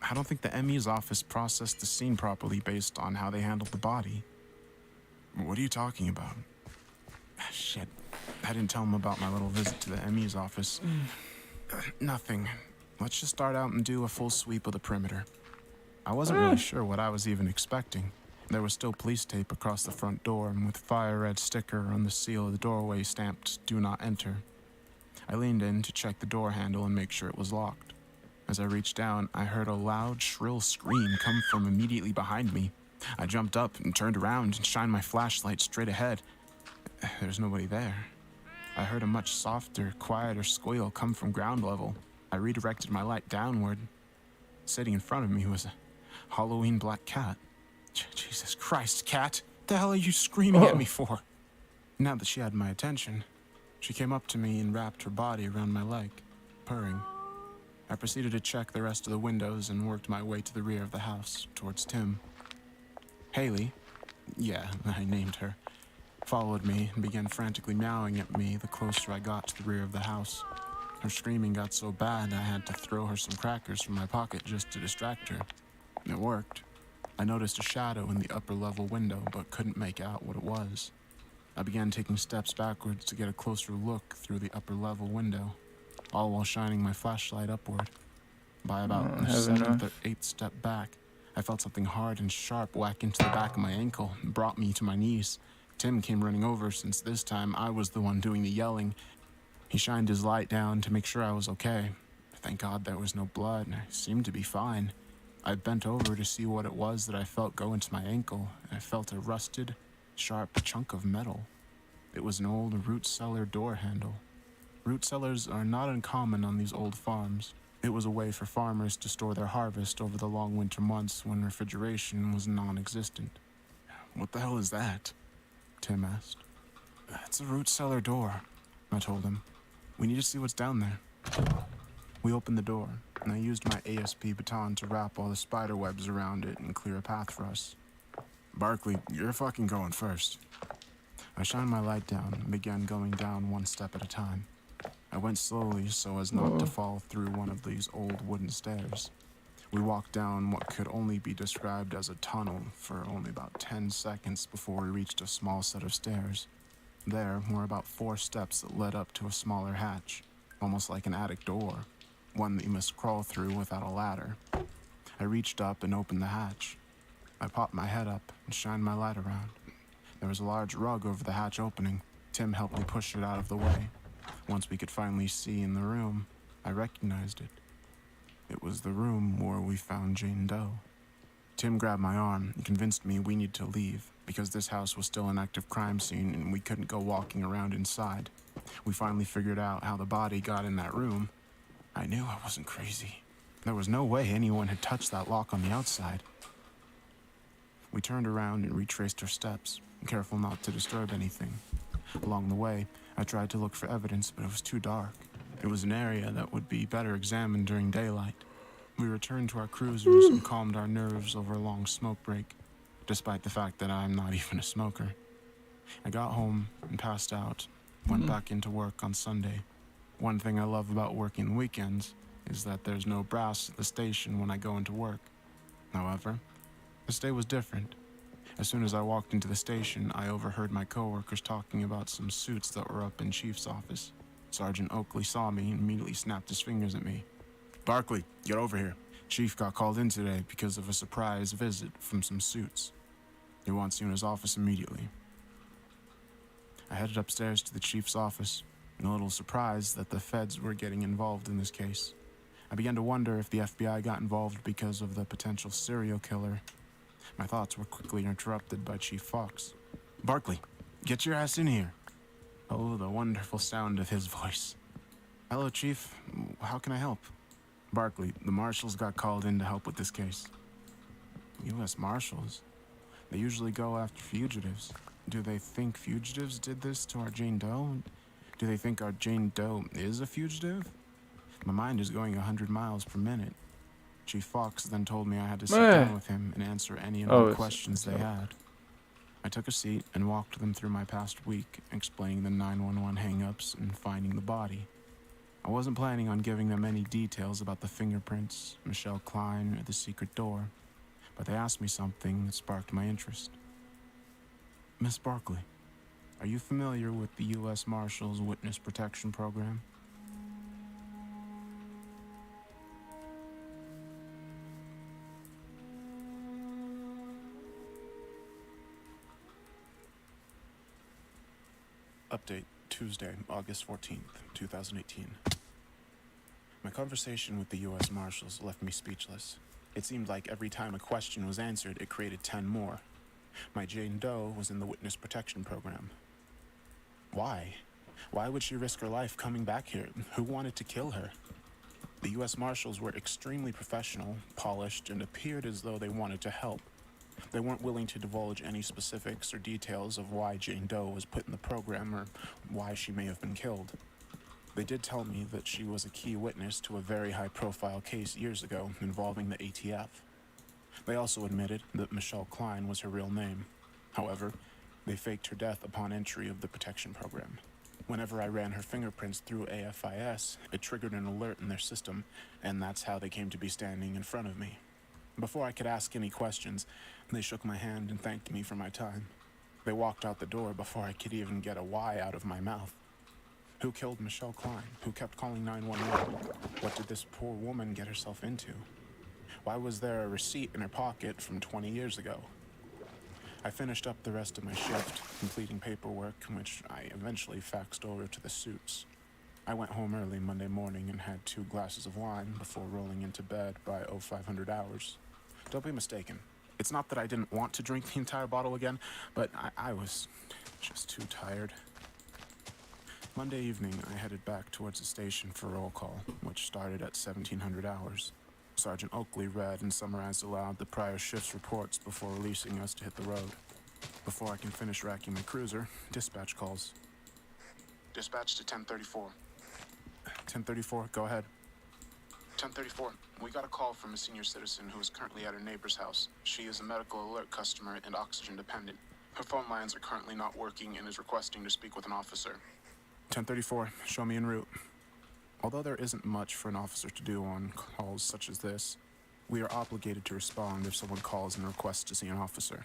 I don't think the ME's office processed the scene properly based on how they handled the body. What are you talking about? Shit. I didn't tell him about my little visit to the ME's office. Nothing. Let's just start out and do a full sweep of the perimeter. I wasn't really sure what I was even expecting. There was still police tape across the front door and with fire red sticker on the seal of the doorway stamped "Do Not Enter." I leaned in to check the door handle and make sure it was locked. As I reached down, I heard a loud, shrill scream come from immediately behind me. I jumped up and turned around and shined my flashlight straight ahead. There's nobody there. I heard a much softer, quieter squeal come from ground level. I redirected my light downward. Sitting in front of me was a Halloween black cat. Jesus Christ, cat! What the hell are you screaming at me for? Now that she had my attention, she came up to me and wrapped her body around my leg, purring. I proceeded to check the rest of the windows and worked my way to the rear of the house, towards Tim. Haley, yeah, I named her, followed me and began frantically meowing at me the closer I got to the rear of the house. Her screaming got so bad I had to throw her some crackers from my pocket just to distract her. It worked. I noticed a shadow in the upper level window but couldn't make out what it was. I began taking steps backwards to get a closer look through the upper level window, all while shining my flashlight upward. By about the 7th or 8th step back, I felt something hard and sharp whack into the back of my ankle and brought me to my knees. Tim came running over since this time I was the one doing the yelling. He shined his light down to make sure I was okay. Thank God there was no blood and I seemed to be fine. I bent over to see what it was that I felt go into my ankle, and I felt a rusted, sharp chunk of metal. It was an old root cellar door handle. Root cellars are not uncommon on these old farms. It was a way for farmers to store their harvest over the long winter months when refrigeration was non-existent. What the hell is that? Tim asked. It's a root cellar door, I told him. We need to see what's down there. We opened the door, and I used my ASP baton to wrap all the spider webs around it and clear a path for us. Barkley, you're fucking going first. I shined my light down and began going down one step at a time. I went slowly so as not to fall through one of these old wooden stairs. We walked down what could only be described as a tunnel for only about 10 seconds before we reached a small set of stairs. There were about 4 steps that led up to a smaller hatch, almost like an attic door, one that you must crawl through without a ladder. I reached up and opened the hatch. I popped my head up and shined my light around. There was a large rug over the hatch opening. Tim helped me push it out of the way. Once we could finally see in the room, I recognized it. It was the room where we found Jane Doe. Tim grabbed my arm and convinced me we needed to leave because this house was still an active crime scene and we couldn't go walking around inside. We finally figured out how the body got in that room. I knew I wasn't crazy. There was no way anyone had touched that lock on the outside. We turned around and retraced our steps, careful not to disturb anything. Along the way, I tried to look for evidence, but it was too dark. It was an area that would be better examined during daylight. We returned to our cruisers and calmed our nerves over a long smoke break, despite the fact that I'm not even a smoker. I got home and passed out, went back into work on Sunday. One thing I love about working weekends is that there's no brass at the station when I go into work. However, this day was different. As soon as I walked into the station, I overheard my coworkers talking about some suits that were up in Chief's office. Sergeant Oakley saw me and immediately snapped his fingers at me. Barkley, get over here. Chief got called in today because of a surprise visit from some suits. He wants you in his office immediately. I headed upstairs to the chief's office, a little surprised that the feds were getting involved in this case. I began to wonder if the FBI got involved because of the potential serial killer. My thoughts were quickly interrupted by Chief Fox. "Barkley, get your ass in here." Oh, the wonderful sound of his voice. "Hello, Chief. How can I help?" "Barkley, the marshals got called in to help with this case." U.S. Marshals? They usually go after fugitives. Do they think fugitives did this to our Jane Doe? Do they think our Jane Doe is a fugitive? My mind is going 100 miles per minute. Chief Fox then told me I had to sit down with him and answer any and all questions they had. I took a seat and walked them through my past week, explaining the 911 hang-ups and finding the body. I wasn't planning on giving them any details about the fingerprints, Michelle Klein, or the secret door, but they asked me something that sparked my interest. "Miss Barkley, are you familiar with the U.S. Marshals Witness Protection Program?" Update, Tuesday, August 14th, 2018. My conversation with the U.S. Marshals left me speechless. It seemed like every time a question was answered, it created 10 more. My Jane Doe was in the Witness Protection Program. Why? Why would she risk her life coming back here? Who wanted to kill her? The U.S. Marshals were extremely professional, polished, and appeared as though they wanted to help. They weren't willing to divulge any specifics or details of why Jane Doe was put in the program or why she may have been killed. They did tell me that she was a key witness to a very high-profile case years ago involving the ATF. They also admitted that Michelle Klein was her real name. However, they faked her death upon entry of the protection program. Whenever I ran her fingerprints through AFIS, it triggered an alert in their system, and that's how they came to be standing in front of me. Before I could ask any questions, they shook my hand and thanked me for my time. They walked out the door before I could even get a Y out of my mouth. Who killed Michelle Klein? Who kept calling 911? What did this poor woman get herself into? Why was there a receipt in her pocket from 20 years ago? I finished up the rest of my shift, completing paperwork, which I eventually faxed over to the suits. I went home early Monday morning and had 2 glasses of wine before rolling into bed by 0500 hours. Don't be mistaken. It's not that I didn't want to drink the entire bottle again, but I was just too tired. Monday evening, I headed back towards the station for roll call, which started at 1700 hours. Sergeant Oakley read and summarized aloud the prior shift's reports before releasing us to hit the road. Before I can finish racking my cruiser, dispatch calls. "Dispatch to 1034. 1034, go ahead. 1034, we got a call from a senior citizen who is currently at her neighbor's house. She is a medical alert customer and oxygen dependent. Her phone lines are currently not working and is requesting to speak with an officer. 1034, show me en route." Although there isn't much for an officer to do on calls such as this, we are obligated to respond if someone calls and requests to see an officer.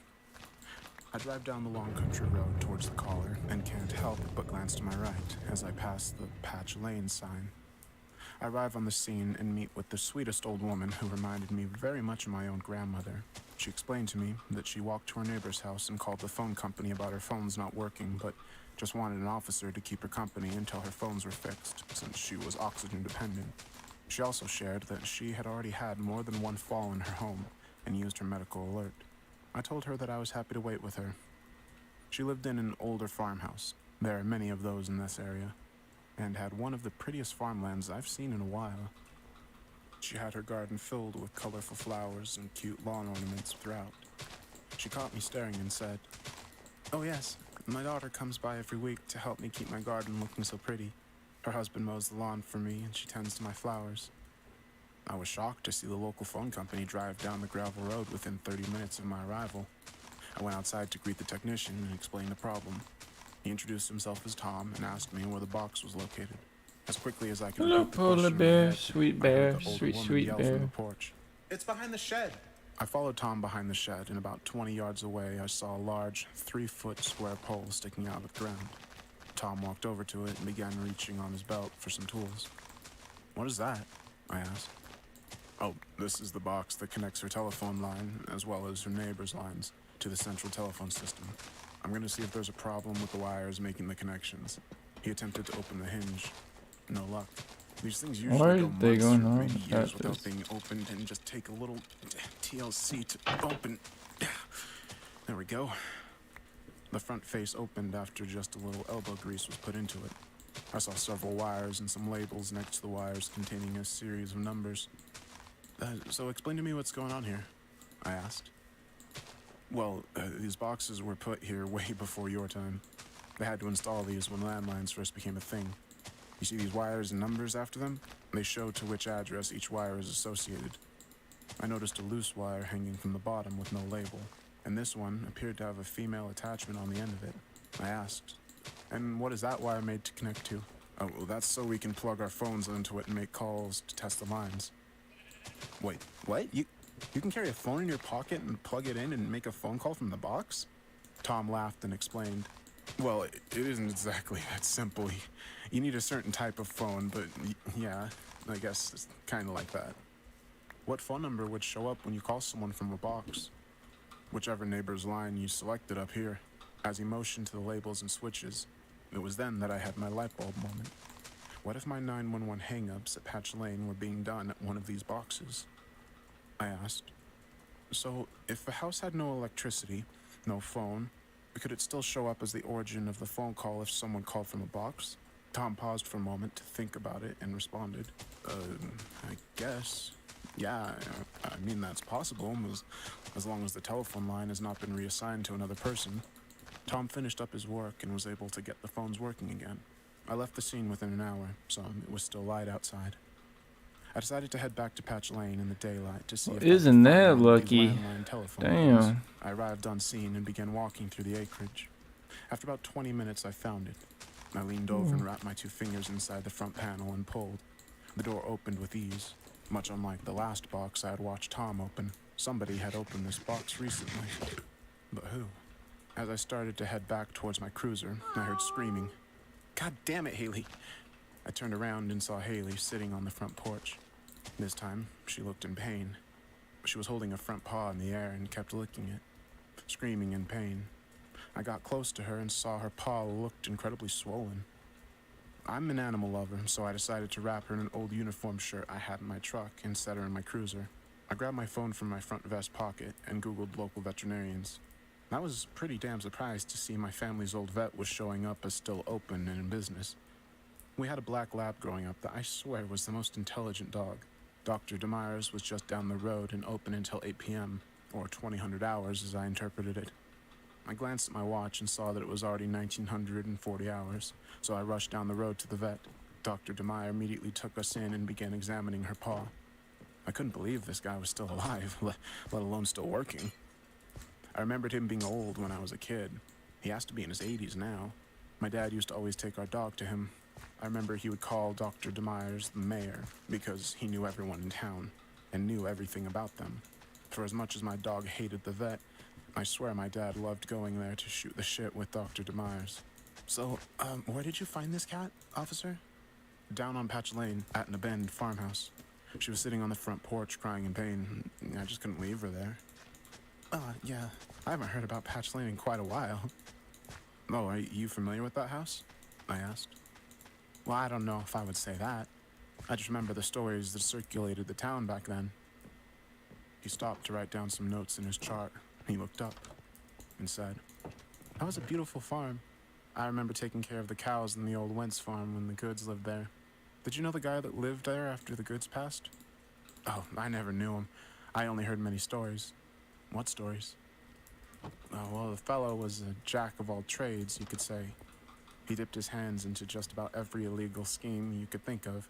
I drive down the long country road towards the caller and can't help but glance to my right as I pass the Patch Lane sign. I arrive on the scene and meet with the sweetest old woman who reminded me very much of my own grandmother. She explained to me that she walked to her neighbor's house and called the phone company about her phones not working, but just wanted an officer to keep her company until her phones were fixed, since she was oxygen dependent. She also shared that she had already had more than one fall in her home and used her medical alert. I told her that I was happy to wait with her. She lived in an older farmhouse. There are many of those in this area, and had one of the prettiest farmlands I've seen in a while. She had her garden filled with colorful flowers and cute lawn ornaments throughout. She caught me staring and said, "Oh yes, my daughter comes by every week to help me keep my garden looking so pretty. Her husband mows the lawn for me and she tends to my flowers." I was shocked to see the local phone company drive down the gravel road within 30 minutes of my arrival. I went outside to greet the technician and explain the problem. He introduced himself as Tom and asked me where the box was located. As quickly as I could Hello, repeat the polar question in my bear, head, sweet I bear, heard the old sweet, woman sweet yell bear. from the porch, "It's behind the shed." I followed Tom behind the shed, and about 20 yards away, I saw a large, 3-foot square pole sticking out of the ground. Tom walked over to it and began reaching on his belt for some tools. "What is that?" I asked. "Oh, this is the box that connects her telephone line, as well as her neighbor's lines. to the central telephone system. I'm gonna see if there's a problem with the wires making the connections. He attempted to open the hinge. No luck. These things Why usually are go they months going or on maybe about years without this? being opened and just take a little TLC to open. There we go. The front face opened after just a little elbow grease was put into it. I saw several wires and some labels next to the wires containing a series of numbers. So explain to me what's going on here, I asked. Well, these boxes were put here way before your time. They had to install these when landlines first became a thing. You see these wires and numbers after them? They show to which address each wire is associated. I noticed a loose wire hanging from the bottom with no label, and this one appeared to have a female attachment on the end of it. I asked, and what is that wire made to connect to? Oh, well, that's so we can plug our phones into it and make calls to test the lines. Wait, what? You can carry a phone in your pocket and plug it in and make a phone call from the box? Tom laughed and explained. Well, it isn't exactly that simple. You need a certain type of phone, but yeah, I guess it's kind of like that. What phone number would show up when you call someone from a box? Whichever neighbor's line you selected up here. As he motioned to the labels and switches, it was then that I had my light bulb moment. What if my 911 hang-ups at Patch Lane were being done at one of these boxes? I asked. So, if the house had no electricity, no phone, could it still show up as the origin of the phone call if someone called from a box? Tom paused for a moment to think about it and responded. I guess. Yeah, I mean, that's possible, as long as the telephone line has not been reassigned to another person. Tom finished up his work and was able to get the phones working again. I left the scene within an hour, so it was still light outside. I decided to head back to Patch Lane in the daylight to see if I could Isn't find that one of these lucky? landline telephone Damn. lines. I arrived on scene and began walking through the acreage. After about 20 minutes, I found it. I leaned over and wrapped my 2 fingers inside the front panel and pulled. The door opened with ease. Much unlike the last box I had watched Tom open, somebody had opened this box recently. But who? As I started to head back towards my cruiser, I heard screaming. God damn it, Haley! I turned around and saw Haley sitting on the front porch. This time, she looked in pain. She was holding a front paw in the air and kept licking it, screaming in pain. I got close to her and saw her paw looked incredibly swollen. I'm an animal lover, so I decided to wrap her in an old uniform shirt I had in my truck and set her in my cruiser. I grabbed my phone from my front vest pocket and Googled local veterinarians. I was pretty damn surprised to see my family's old vet was showing up as still open and in business. We had a black lab growing up that I swear was the most intelligent dog. Dr. DeMeyer's was just down the road and open until 8 p.m., or 2000 hours as I interpreted it. I glanced at my watch and saw that it was already 1940 hours, so I rushed down the road to the vet. Dr. DeMeyer immediately took us in and began examining her paw. I couldn't believe this guy was still alive, let alone still working. I remembered him being old when I was a kid. He has to be in his 80s now. My dad used to always take our dog to him. I remember he would call Dr. DeMeyer's the mayor because he knew everyone in town and knew everything about them. For as much as my dog hated the vet, I swear my dad loved going there to shoot the shit with Dr. DeMeyer's. So, where did you find this cat, officer? Down on Patch Lane, at an abandoned farmhouse. She was sitting on the front porch crying in pain. I just couldn't leave her there. Yeah. I haven't heard about Patch Lane in quite a while. Oh, are you familiar with that house? I asked. Well, I don't know if I would say that. I just remember the stories that circulated the town back then. He stopped to write down some notes in his chart. He looked up and said, That was a beautiful farm. I remember taking care of the cows in the old Wentz farm when the Goods lived there. Did you know the guy that lived there after the Goods passed? Oh, I never knew him. I only heard many stories. What stories? Well, the fellow was a jack of all trades, you could say. He dipped his hands into just about every illegal scheme you could think of.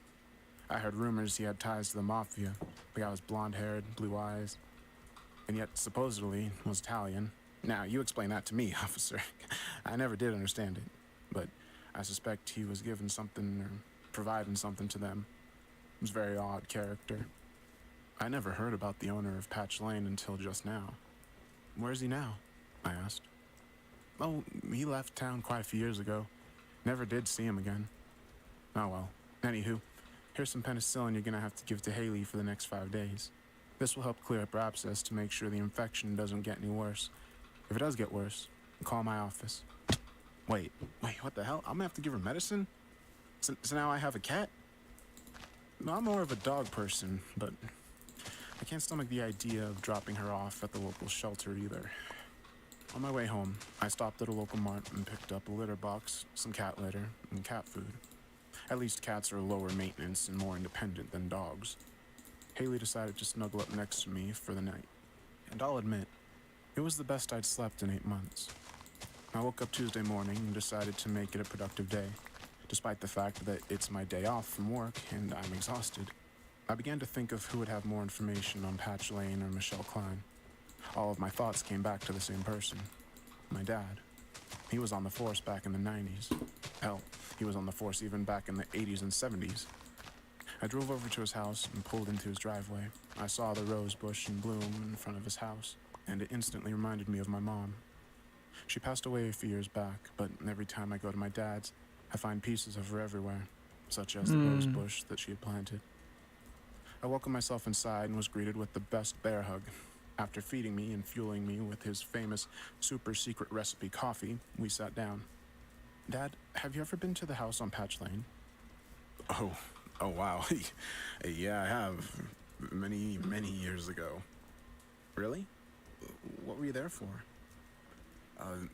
I heard rumors he had ties to the mafia. The guy was blonde-haired, blue eyes, and yet supposedly was Italian. Now, you explain that to me, officer. I never did understand it, but I suspect he was giving something or providing something to them. He was a very odd character. I never heard about the owner of Patch Lane until just now. Where is he now? I asked. Oh, he left town quite a few years ago. Never did see him again. Oh well. Anywho, here's some penicillin you're gonna have to give to Haley for the next 5 days. This will help clear up her abscess to make sure the infection doesn't get any worse. If it does get worse, call my office. Wait, what the hell? I'm gonna have to give her medicine? So now I have a cat? No, I'm more of a dog person, but I can't stomach the idea of dropping her off at the local shelter either. On my way home, I stopped at a local mart and picked up a litter box, some cat litter, and cat food. At least cats are lower maintenance and more independent than dogs. Haley decided to snuggle up next to me for the night. And I'll admit, it was the best I'd slept in 8 months. I woke up Tuesday morning and decided to make it a productive day, despite the fact that it's my day off from work and I'm exhausted. I began to think of who would have more information on Patch Lane or Michelle Klein. All of my thoughts came back to the same person, my dad. He was on the force back in the 90s. Hell, he was on the force even back in the 80s and 70s. I drove over to his house and pulled into his driveway. I saw the rose bush in bloom in front of his house, and it instantly reminded me of my mom. She passed away a few years back, but every time I go to my dad's, I find pieces of her everywhere, such as the rose bush that she had planted. I welcomed myself inside and was greeted with the best bear hug. After feeding me and fueling me with his famous super secret recipe coffee, we sat down. Dad, have you ever been to the house on Patch Lane? Oh wow. Yeah, I have. Many years ago. Really? What were you there for?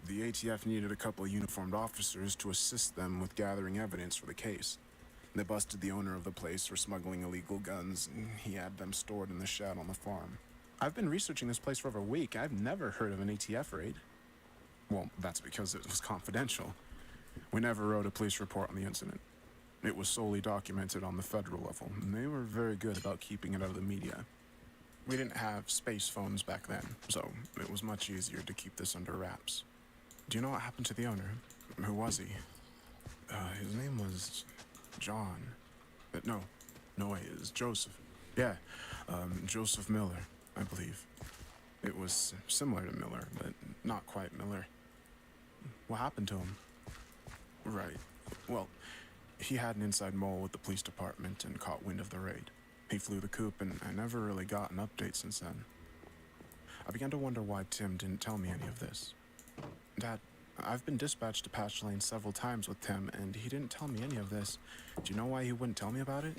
The ATF needed a couple of uniformed officers to assist them with gathering evidence for the case. They busted the owner of the place for smuggling illegal guns, and he had them stored in the shed on the farm. I've been researching this place for over a week. I've never heard of an ATF raid. Well, that's because it was confidential. We never wrote a police report on the incident. It was solely documented on the federal level, and they were very good about keeping it out of the media. We didn't have space phones back then, so it was much easier to keep this under wraps. Do you know what happened to the owner? Who was he? His name was John. No, wait, it was Joseph. Yeah, Joseph Miller, I believe. It was similar to Miller, but not quite Miller. What happened to him? Right. Well, he had an inside mole with the police department and caught wind of the raid. He flew the coop, and I never really got an update since then. I began to wonder why Tim didn't tell me any of this. Dad, I've been dispatched to Patch Lane several times with Tim, and he didn't tell me any of this. Do you know why he wouldn't tell me about it?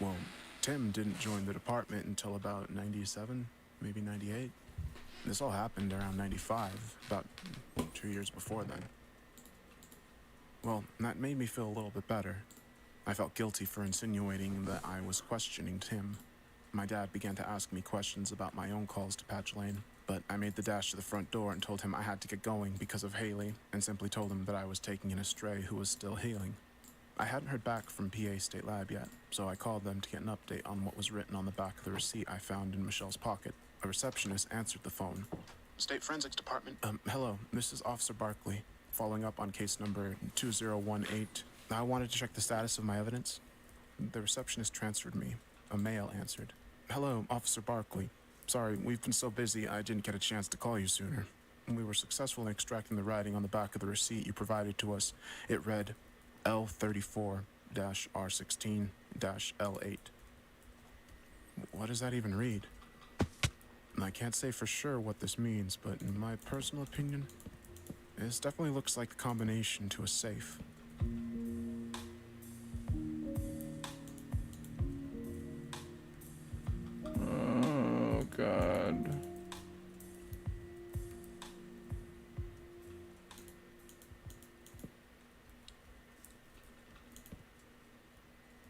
Well, Tim didn't join the department until about 97, maybe 98. This all happened around 95, about 2 years before then. Well, that made me feel a little bit better. I felt guilty for insinuating that I was questioning Tim. My dad began to ask me questions about my own calls to Patch Lane, but I made the dash to the front door and told him I had to get going because of Haley, and simply told him that I was taking in a stray who was still healing. I hadn't heard back from PA State Lab yet, so I called them to get an update on what was written on the back of the receipt I found in Michelle's pocket. A receptionist answered the phone. State Forensics Department. Hello, this is Officer Barkley, following up on case number 2018. I wanted to check the status of my evidence. The receptionist transferred me. A male answered. Hello, Officer Barkley. Sorry, we've been so busy I didn't get a chance to call you sooner. We were successful in extracting the writing on the back of the receipt you provided to us. It read L34-R16-L8. What does that even read? I can't say for sure what this means, but in my personal opinion, this definitely looks like the combination to a safe. Oh, God.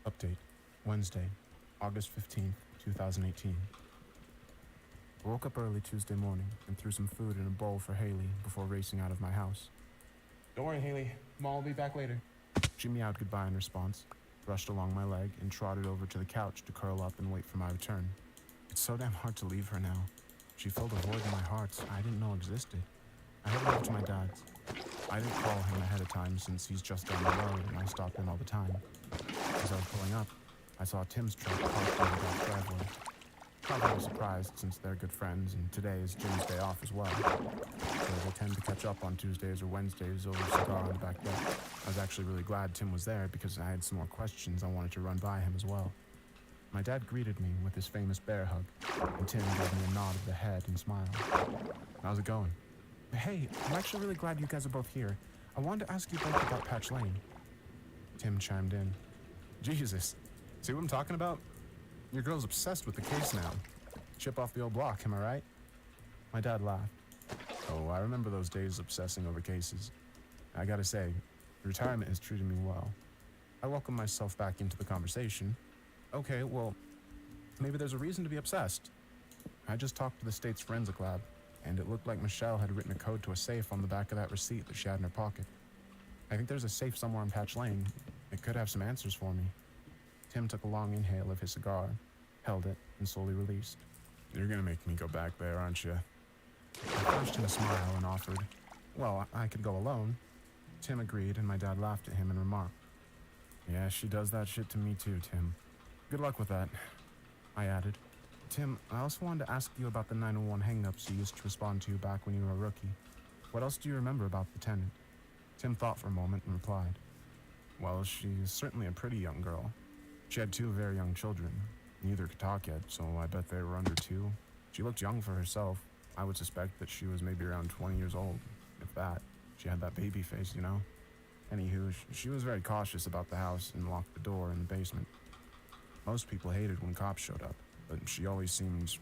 Update. Wednesday, August 15th, 2018. I woke up early Tuesday morning and threw some food in a bowl for Haley before racing out of my house. Don't worry, Haley. Mom will be back later. She meowed goodbye in response, brushed along my leg, and trotted over to the couch to curl up and wait for my return. It's so damn hard to leave her now. She filled a void in my heart I didn't know existed. I headed over to my dad's. I didn't call him ahead of time since he's just down the road and I stop in all the time. As I was pulling up, I saw Tim's truck parked in the back driveway. Not very surprised since they're good friends and today is Jim's day off as well. So they tend to catch up on Tuesdays or Wednesdays over a cigar on the back deck. I was actually really glad Tim was there because I had some more questions I wanted to run by him as well. My dad greeted me with his famous bear hug, and Tim gave me a nod of the head and smiled. How's it going? Hey, I'm actually really glad you guys are both here. I wanted to ask you both about Patch Lane. Tim chimed in. Jesus. See what I'm talking about? Your girl's obsessed with the case now. Chip off the old block, am I right? My dad laughed. Oh, I remember those days obsessing over cases. I gotta say, retirement has treated me well. I welcome myself back into the conversation. Okay, well, maybe there's a reason to be obsessed. I just talked to the state's forensic lab, and it looked like Michelle had written a code to a safe on the back of that receipt that she had in her pocket. I think there's a safe somewhere on Patch Lane. It could have some answers for me. Tim took a long inhale of his cigar, held it, and slowly released. You're gonna make me go back there, aren't you? I flashed him a smile and offered, well, I could go alone. Tim agreed, and my dad laughed at him and remarked, yeah, she does that shit to me too, Tim. Good luck with that, I added. Tim, I also wanted to ask you about the 911 hang-ups you used to respond to back when you were a rookie. What else do you remember about the tenant? Tim thought for a moment and replied, well, she's certainly a pretty young girl. She had 2 very young children. Neither could talk yet, so I bet they were under 2. She looked young for herself. I would suspect that she was maybe around 20 years old, if that. She had that baby face, you know? Anywho, she was very cautious about the house and locked the door in the basement. Most people hated when cops showed up, but she always seemed,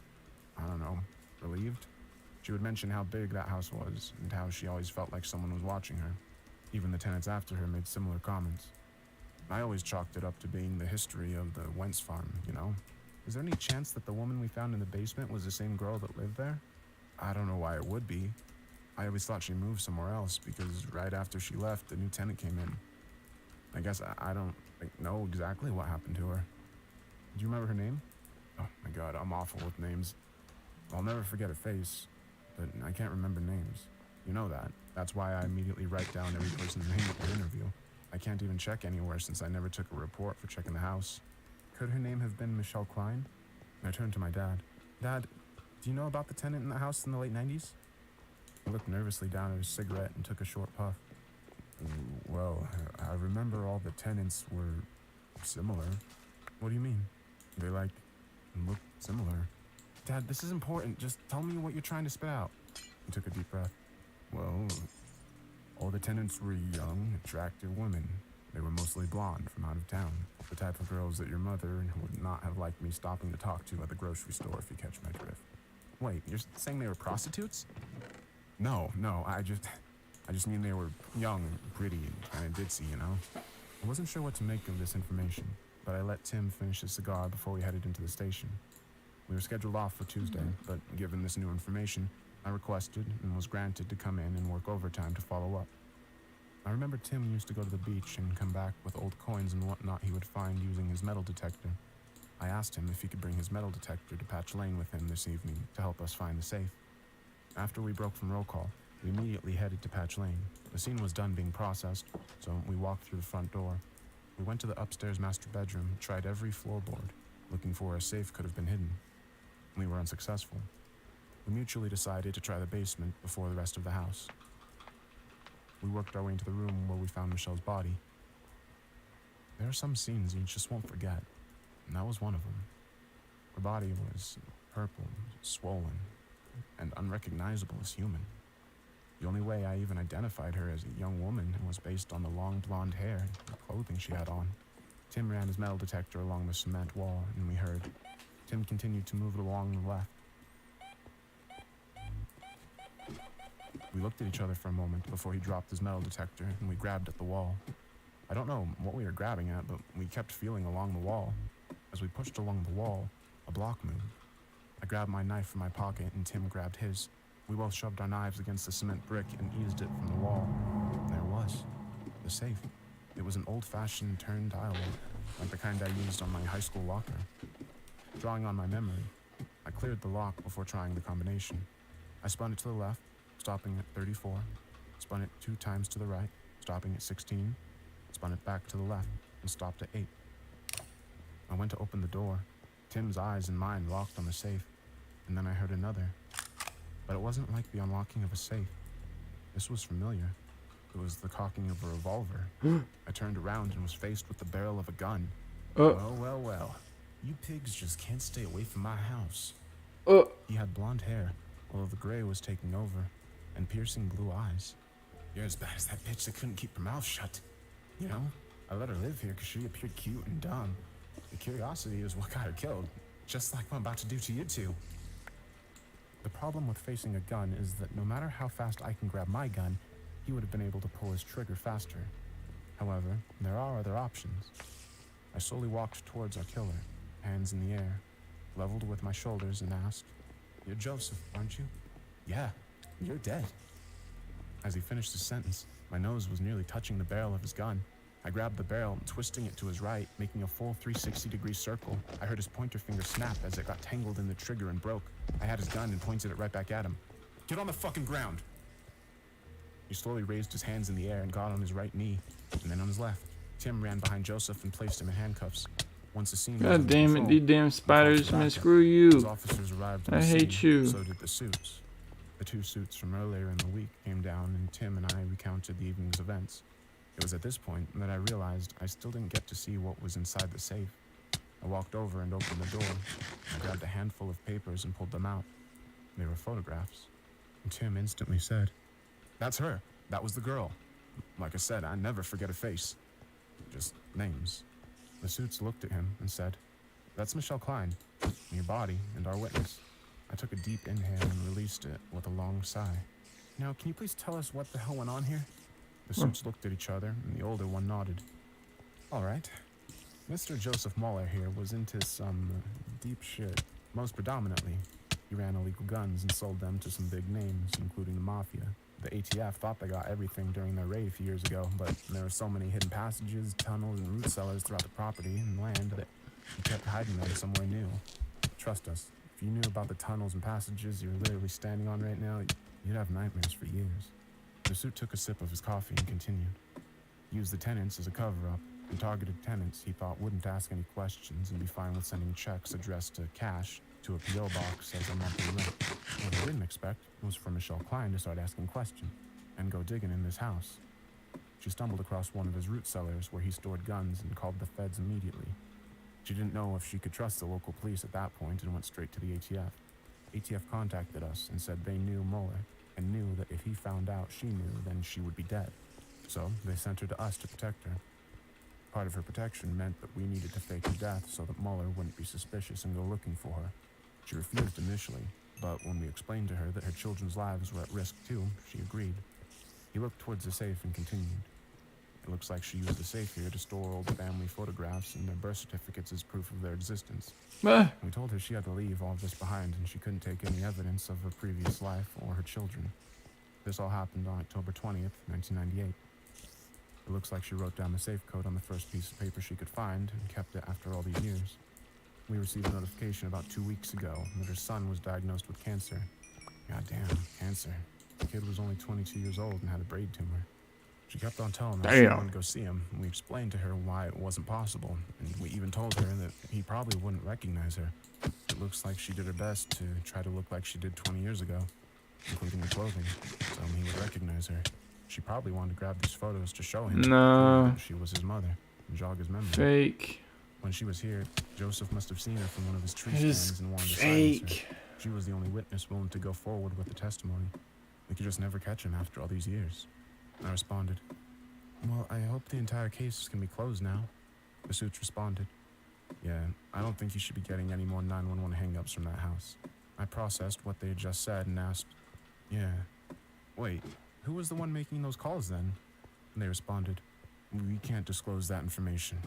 I don't know, relieved. She would mention how big that house was and how she always felt like someone was watching her. Even the tenants after her made similar comments. I always chalked it up to being the history of the Wentz farm, you know? Is there any chance that the woman we found in the basement was the same girl that lived there? I don't know why it would be. I always thought she moved somewhere else because right after she left, the new tenant came in. I guess I don't know exactly what happened to her. Do you remember her name? Oh my god, I'm awful with names. I'll never forget a face, but I can't remember names. You know that. That's why I immediately write down every person's name at the interview. I can't even check anywhere since I never took a report for checking the house. Could her name have been Michelle Klein? I turned to my dad. Dad, do you know about the tenant in the house in the late 90s? He looked nervously down at his cigarette and took a short puff. Well, I remember all the tenants were similar. What do you mean? They look similar. Dad, this is important. Just tell me what you're trying to spit out. He took a deep breath. Well, all the tenants were young, attractive women. They were mostly blonde from out of town. The type of girls that your mother would not have liked me stopping to talk to at the grocery store, if you catch my drift. Wait, you're saying they were prostitutes? No, I just mean they were young, pretty, and kind of ditzy, you know? I wasn't sure what to make of this information, but I let Tim finish his cigar before we headed into the station. We were scheduled off for Tuesday, but given this new information, I requested and was granted to come in and work overtime to follow up. I remember Tim used to go to the beach and come back with old coins and whatnot he would find using his metal detector. I asked him if he could bring his metal detector to Patch Lane with him this evening to help us find the safe. After we broke from roll call, we immediately headed to Patch Lane. The scene was done being processed, so we walked through the front door. We went to the upstairs master bedroom, tried every floorboard, looking for where a safe could have been hidden. We were unsuccessful. We mutually decided to try the basement before the rest of the house. We worked our way into the room where we found Michelle's body. There are some scenes you just won't forget, and that was one of them. Her body was purple, swollen, and unrecognizable as human. The only way I even identified her as a young woman was based on the long blonde hair and the clothing she had on. Tim ran his metal detector along the cement wall, and we heard. Tim continued to move it along the left. We looked at each other for a moment before he dropped his metal detector, and we grabbed at the wall. I don't know what we were grabbing at, but we kept feeling along the wall. As we pushed along the wall, a block moved. I grabbed my knife from my pocket, and Tim grabbed his. We both shoved our knives against the cement brick and eased it from the wall. There it was, the safe. It was an old-fashioned turn-dial, like the kind I used on my high school locker. Drawing on my memory, I cleared the lock before trying the combination. I spun it to the left, stopping at 34, spun it 2 times to the right, stopping at 16, spun it back to the left, and stopped at 8. I went to open the door. Tim's eyes and mine locked on the safe, and then I heard another. But it wasn't like the unlocking of a safe. This was familiar. It was the cocking of a revolver. I turned around and was faced with the barrel of a gun. Well. You pigs just can't stay away from my house. He had blonde hair, although the gray was taking over. and piercing blue eyes. You're as bad as that bitch that couldn't keep her mouth shut. You know, I let her live here because she appeared cute and dumb. The curiosity is what got her killed, just like what I'm about to do to you two. The problem with facing a gun is that no matter how fast I can grab my gun, he would have been able to pull his trigger faster. However, there are other options. I slowly walked towards our killer, hands in the air, leveled with my shoulders, and asked, "You're Joseph, aren't you?" "Yeah, you're dead." As he finished his sentence, my nose was nearly touching the barrel of his gun. I grabbed the barrel, twisting it to his right, making a full 360-degree circle. I heard his pointer finger snap as it got tangled in the trigger and broke. I had his gun and pointed it right back at him. "Get on the fucking ground!" He slowly raised his hands in the air and got on his right knee, and then on his left. Tim ran behind Joseph and placed him in handcuffs. Once the scene was God under damn it, control, these damn I spiders, called for man, backup. screw As you. officers arrived on I the hate scene, you. so did the suits. The 2 suits from earlier in the week came down, and Tim and I recounted the evening's events. It was at this point that I realized I still didn't get to see what was inside the safe. I walked over and opened the door. I grabbed a handful of papers and pulled them out. They were photographs. And Tim instantly said, "That's her. That was the girl." Like I said, I never forget a face. Just names. The suits looked at him and said, "That's Michelle Klein, your body and our witness." I took a deep inhale and released it with a long sigh. "Now, can you please tell us what the hell went on here?" The suits looked at each other, and the older one nodded. "All right. Mr. Joseph Muller here was into some deep shit. Most predominantly, he ran illegal guns and sold them to some big names, including the Mafia. The ATF thought they got everything during their raid a few years ago, but there were so many hidden passages, tunnels, and root cellars throughout the property and land that he kept hiding them somewhere new. Trust us, if you knew about the tunnels and passages you're literally standing on right now, you'd have nightmares for years." The suit took a sip of his coffee and continued. He used the tenants as a cover-up, and targeted tenants he thought wouldn't ask any questions and be fine with sending checks addressed to cash to a P.O. box as a monthly rent. What I didn't expect was for Michelle Klein to start asking questions and go digging in this house. She stumbled across one of his root cellars where he stored guns and called the feds immediately. She didn't know if she could trust the local police at that point and went straight to the ATF. ATF contacted us and said they knew Muller and knew that if he found out she knew, then she would be dead. So they sent her to us to protect her. Part of her protection meant that we needed to fake her death so that Muller wouldn't be suspicious and go looking for her. She refused initially, but when we explained to her that her children's lives were at risk too, she agreed. He looked towards the safe and continued. "It looks like she used the safe here to store old family photographs and their birth certificates as proof of their existence. Ah, We told her she had to leave all of this behind and she couldn't take any evidence of her previous life or her children. This all happened on October 20th, 1998. It looks like she wrote down the safe code on the first piece of paper she could find and kept it after all these years. We received a notification about 2 weeks ago that her son was diagnosed with cancer. Goddamn, cancer. The kid was only 22 years old and had a brain tumor. She kept on telling us she Damn. wanted to go see him, and we explained to her why it wasn't possible, and we even told her that he probably wouldn't recognize her. It looks like she did her best to try to look like she did 20 years ago, including the clothing, so he would recognize her. She probably wanted to grab these photos to show him No. that she was his mother and jog his memory. fake. When she was here, Joseph must have seen her from one of his tree It is stands and wanted to silence her. fake. She was the only witness willing to go forward with the testimony. We could just never catch him after all these years. I responded, "Well, I hope the entire case can be closed now." The suits responded, "Yeah, I don't think you should be getting any more 911 hang-ups from that house." I processed what they had just said and asked, "Yeah, wait, who was the one making those calls then?" And they responded, "We can't disclose that information,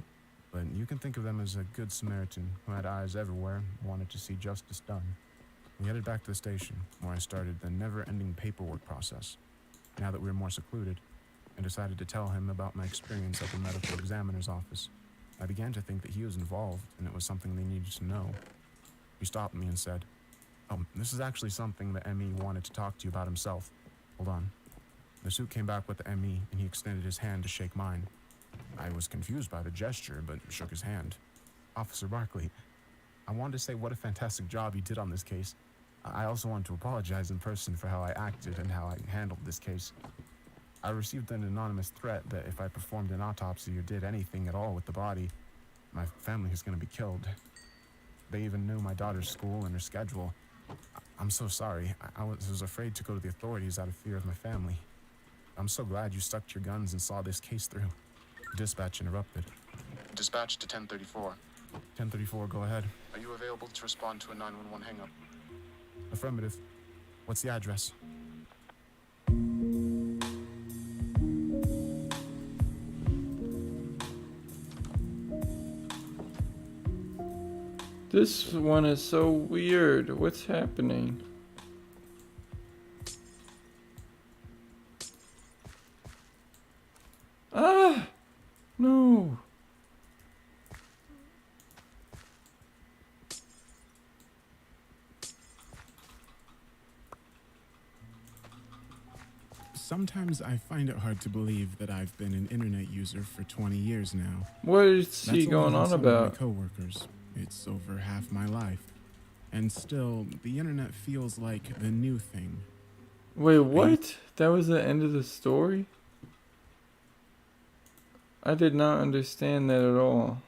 but you can think of them as a good Samaritan who had eyes everywhere and wanted to see justice done." We headed back to the station, where I started the never-ending paperwork process. Now that we were more secluded, I decided to tell him about my experience at the medical examiner's office. I began to think that he was involved, and it was something they needed to know. He stopped me and said, "Oh, this is actually something the ME wanted to talk to you about himself. Hold on." The suit came back with the ME, and he extended his hand to shake mine. I was confused by the gesture, but shook his hand. "Officer Barkley, I wanted to say what a fantastic job you did on this case. I also want to apologize in person for how I acted and how I handled this case. I received an anonymous threat that if I performed an autopsy or did anything at all with the body, my family is going to be killed. They even knew my daughter's school and her schedule. I'm so sorry. I was afraid to go to the authorities out of fear of my family. I'm so glad you stuck to your guns and saw this case through. Dispatch interrupted. Dispatch to 1034. 1034, go ahead. Are you available to respond to a 911 hang-up? Affirmative. What's the address? This one is so weird. What's happening? Ah! No. Sometimes I find it hard to believe that I've been an internet user for 20 years now. What is he That's going only on some of about? my coworkers. It's over half my life. And still, the internet feels like the new thing. Wait, what? That was the end of the story? I did not understand that at all.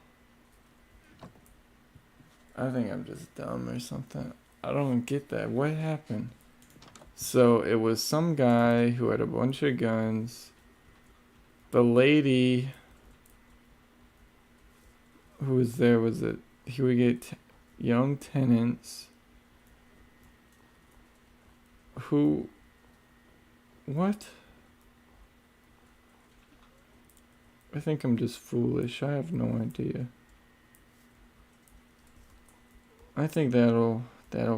I think I'm just dumb or something. I don't get that. What happened? So it was some guy who had a bunch of guns. The lady who was there was that he would get young tenants who... What? I think I'm just foolish. I have no idea. I think that'll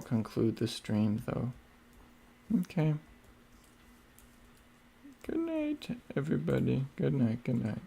conclude the stream though. Okay. Good night, everybody. Good night, good night.